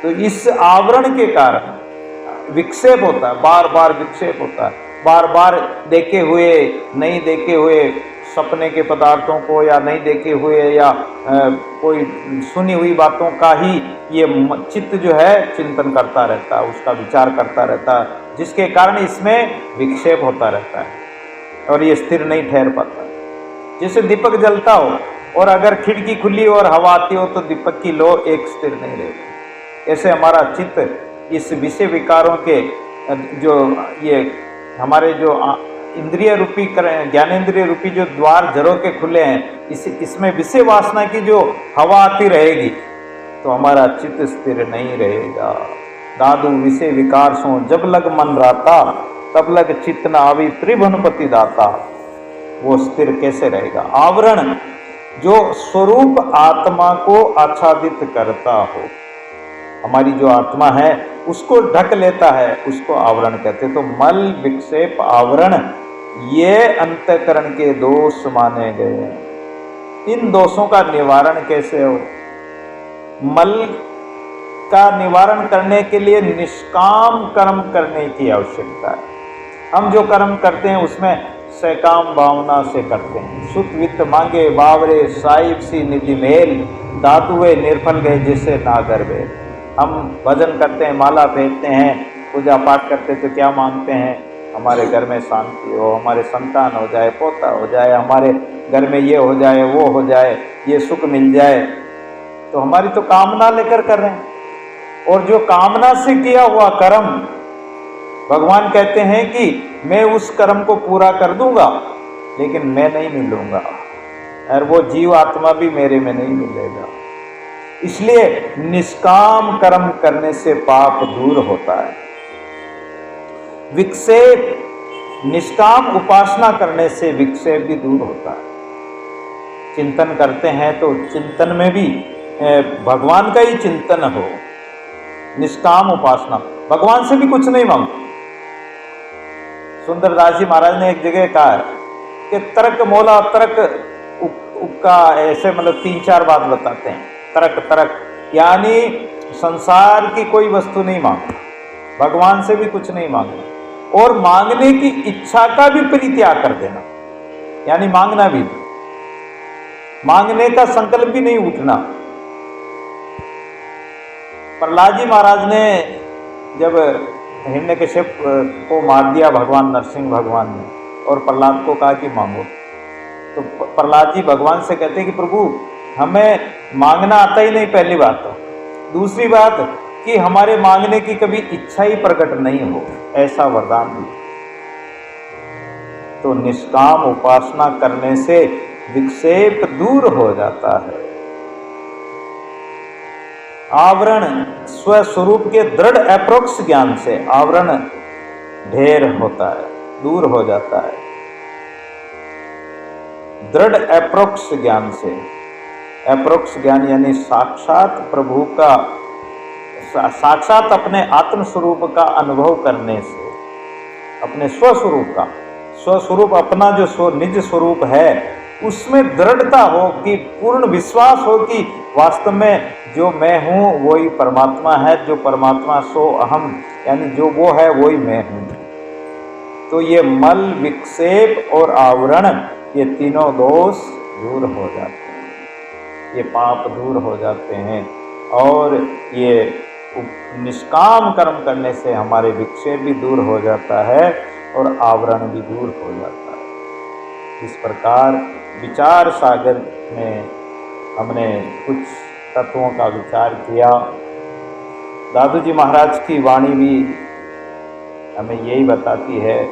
तो इस आवरण के कारण विक्षेप होता है, बार बार विक्षेप होता है, बार बार देखे हुए नहीं देखे हुए सपने के पदार्थों को, या नहीं देखे हुए या कोई सुनी हुई बातों का ही ये चित्त जो है चिंतन करता रहता है, उसका विचार करता रहता है, जिसके कारण इसमें विक्षेप होता रहता है और ये स्थिर नहीं ठहर पाता। जैसे दीपक जलता हो और अगर खिड़की खुली और हवा आती हो तो दीपक की लो एक स्थिर नहीं रहती। ऐसे हमारा चित्त इस विषय विकारों के जो ये हमारे जो इंद्रिय रूपी ज्ञानेंद्रिय रूपी जो द्वार जरों के खुले हैं, इसमें विषय वासना की जो हवा आती रहेगी तो हमारा चित्त स्थिर नहीं रहेगा। दादू विषय विकार सो जब लग मन राता, तब लग चित्त न आवी त्रिभुवनपति दाता। वो स्थिर कैसे रहेगा? आवरण जो स्वरूप आत्मा को आच्छादित करता हो, हमारी जो आत्मा है उसको ढक लेता है, उसको आवरण कहते हैं। तो मल, विक्षेप, आवरण ये अंतःकरण के दोष माने गए हैं। इन दोषों का निवारण कैसे हो? मल का निवारण करने के लिए निष्काम कर्म करने की आवश्यकता है। हम जो कर्म करते हैं उसमें सकाम भावना से करते हैं। सुत वित्त मांगे बावरे, साहिब सी निधि मेल, दातुए निर्फल गए जैसे नागर बेल। हम भजन करते हैं, माला फेरते हैं, पूजा पाठ करते तो क्या मांगते हैं? हमारे घर में शांति हो, हमारे संतान हो जाए, पोता हो जाए, हमारे घर में ये हो जाए, वो हो जाए, ये सुख मिल जाए। तो हमारी तो कामना लेकर कर रहे हैं। और जो कामना से किया हुआ कर्म, भगवान कहते हैं कि मैं उस कर्म को पूरा कर दूंगा लेकिन मैं नहीं मिलूंगा, और वो जीव आत्मा भी मेरे में नहीं मिलेगा। इसलिए निष्काम कर्म करने से पाप दूर होता है। विक्षेप, निष्काम उपासना करने से विक्षेप भी दूर होता है। चिंतन करते हैं तो चिंतन में भी भगवान का ही चिंतन हो। निष्काम उपासना, भगवान से भी कुछ नहीं मांगो। सुंदरदास जी महाराज ने एक जगह कहा है कि तर्क मोला तर्क का ऐसे मतलब 3-4 बात बताते हैं। तर्क तर्क यानी संसार की कोई वस्तु नहीं मांगना, भगवान से भी कुछ नहीं मांगना, और मांगने की इच्छा का भी परित्याग कर देना, यानी मांगना भी नहीं, मांगने का संकल्प भी नहीं उठना। प्रहलाद जी महाराज ने जब हिरण्यकश्यप को मार दिया भगवान नरसिंह भगवान ने, और प्रहलाद को कहा कि मांगो, तो प्रहलाद जी भगवान से कहते हैं कि प्रभु हमें मांगना आता ही नहीं, पहली बात तो। दूसरी बात कि हमारे मांगने की कभी इच्छा ही प्रकट नहीं हो, ऐसा वरदान भी। तो निष्काम उपासना करने से विक्षेप दूर हो जाता है। आवरण, स्वस्वरूप के दृढ़ अप्रोक्ष ज्ञान से आवरण ढेर होता है, दूर हो जाता है। दृढ़ अप्रोक्ष ज्ञान से, अप्रोक्ष ज्ञान यानी साक्षात प्रभु का, साक्षात अपने आत्म स्वरूप का अनुभव करने से, अपने स्वस्वरूप का, स्वस्वरूप अपना जो निज स्वरूप है उसमें दृढ़ता हो, कि पूर्ण विश्वास हो कि वास्तव में जो मैं हूँ वही परमात्मा है, जो परमात्मा सो अहम, यानी जो वो है वही मैं हूँ। तो ये मल, विक्षेप और आवरण, ये तीनों दोष दूर हो जाते हैं, ये पाप दूर हो जाते हैं। और ये निष्काम कर्म करने से हमारे विक्षेप भी दूर हो जाता है और आवरण भी दूर हो जाता है। इस प्रकार विचार सागर में हमने कुछ तत्वों का विचार किया। दादू जी महाराज की वाणी भी हमें यही बताती है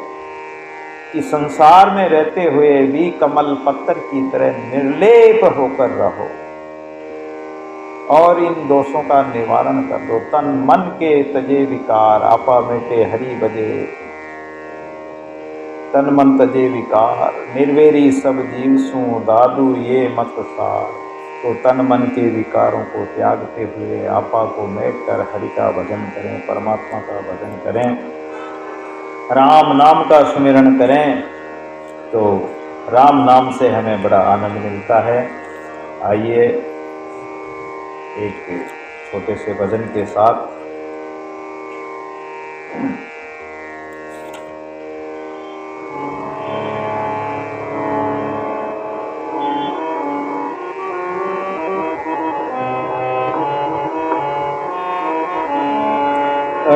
कि संसार में रहते हुए भी कमल पत्थर की तरह निर्लेप होकर रहो और इन दोषों का निवारण कर दो। तन मन के तजे विकार, आपा मिटे हरि बजे। तन मन तजे विकार, निर्वेरी सब जीव सू, दादू ये मत सार। तो तन मन के विकारों को त्यागते हुए आपा को मेट कर हरि का भजन करें, परमात्मा का भजन करें, राम नाम का सुमिरन करें। तो राम नाम से हमें बड़ा आनंद मिलता है। आइए एक छोटे से भजन के साथ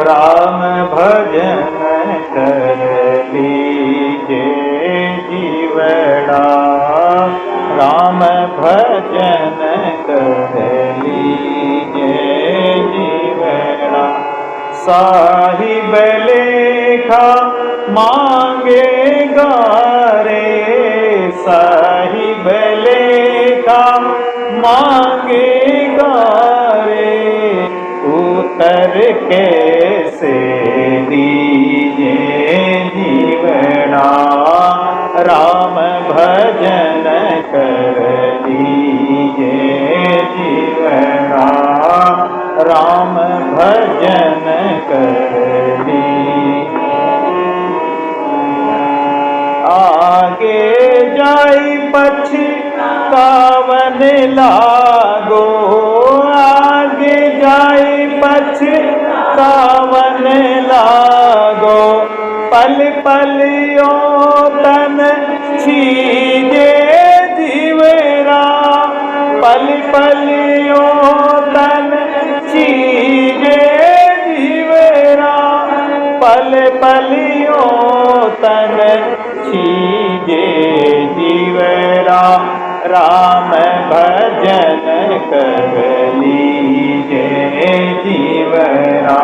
राम भजन कर लीजे जीवड़ा, राम भजन कर लीजे जीवड़ा। साहिब लेखा मांगेगा रे, साहिब लेखा मांगेगा रे। उतर कैसे दीजे जीवड़ा, राम भजन कर लीजे जीवड़ा, राम भजन कर लीजे। आगे जाई पछतावन लागो, आगे जाई पछतावन लागो। पल पल यो तन छीजे जीवरा, पल पल यो तन छीजे जीवरा, पल पल यो तन छीजे जीवरा। राम भजन कर लीजे जीवरा,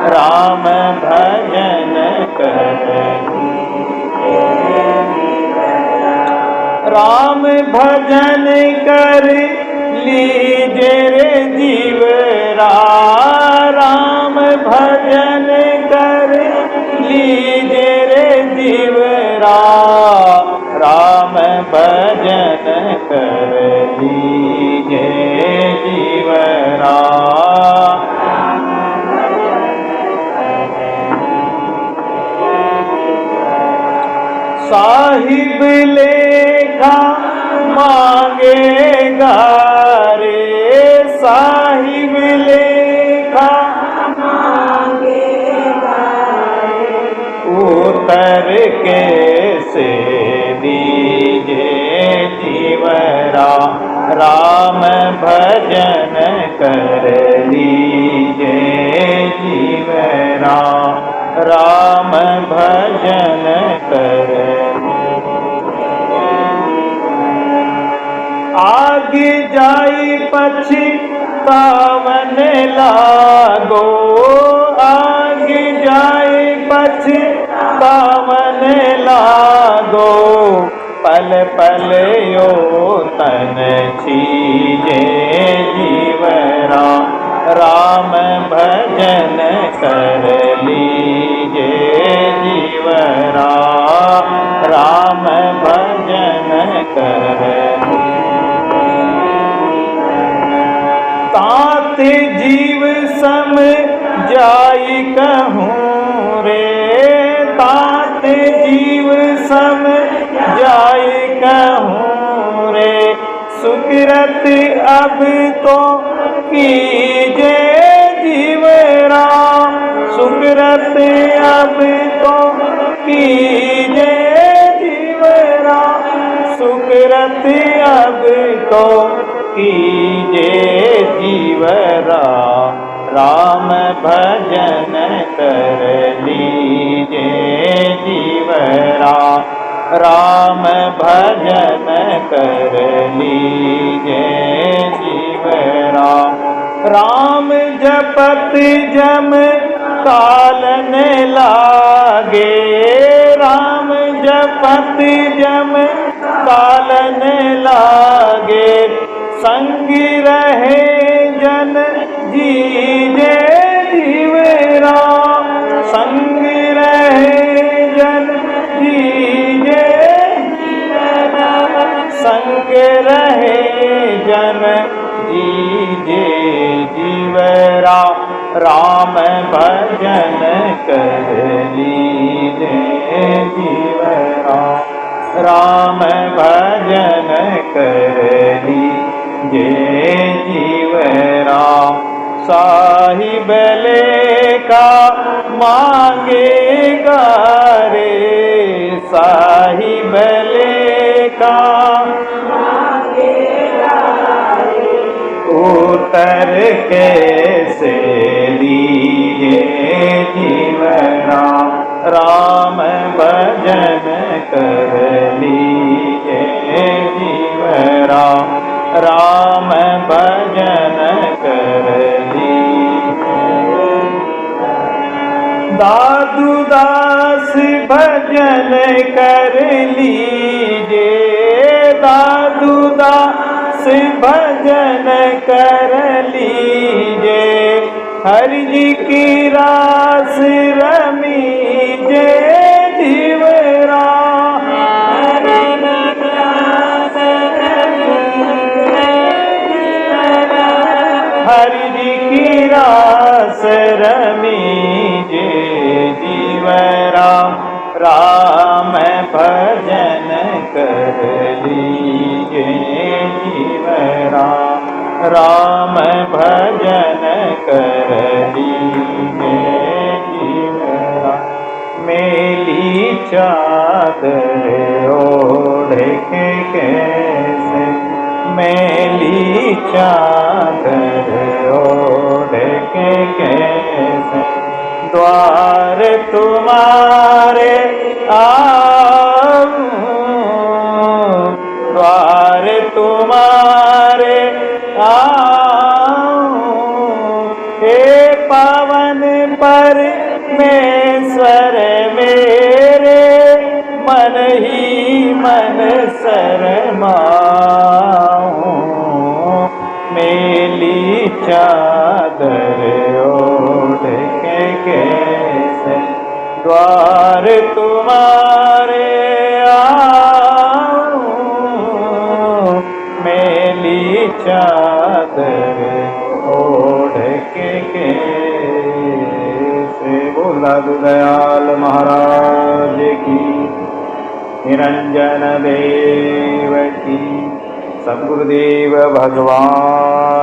राम भजन कर राम भजन कर लीजे रे जीवरा, राम भजन कर लीजे रे जीवरा, राम भजन कर लीजे जीवरा। साहिब लेखा मांगेगा रे, साहिब लेखा मांगेगा रे। उतर कैसे दीजे जीवरा, राम भजन कर लीजे जीवरा, राम भजन कर। आगे जाई पछतावन लागो, आगे जाई पछतावन लागो। पल पल यो तन छीजे जीवरा, राम भजन कर लीजे जीवरा, राम भजन कर। तात जीव सम जाई कहूँ रे, तात जीव सम जाई कहूँ रे। सुकृत अब तो कीजे जीवरा, सुकृत अब तो कीजे जीवरा सुकृत अब तो कीजे जीवरा राम भजन कर लीजे जीवरा राम भजन कर लीजे जीवरा राम जपत जम कालन लागे राम जपत जम कालन लागे संग रहे जन जीजे जीवरा संग रहे जन जीजे संग रहे जन जीजे जीवरा राम भजन कर लीजे जीवरा राम भजन कर लीजे जीवरा साहिब लेका मांगेगा रे साहिब लेका उतर कैसे लीजे जीवरा राम भजन कर लीजे जीवरा राम भजन कर लीजे दादू दास भजन कर लीजे दादू दास भजन कर लीजे हरि जी की रास रमीजे जीवरा हरि जी की रास रमीजे जीवरा राम भजन कर लीजे जीवरा राम भजन कर लीजे जीवरा मेली चादर ओढ़ के कैसे मेली चादर ओढ़ के कैसे द्वार तुम्हारे आऊं द्वार तुम्हारे आऊं हे पावन परमेश्वर मेरे मन ही मन शरमाऊं मेली चादर ओढ़ के कैसे द्वार तुम्हारे आऊं मेली चादर ओढ़ के कैसे बोला दयाल महाराज की निरंजन देव की सद्गुरुदेव भगवान।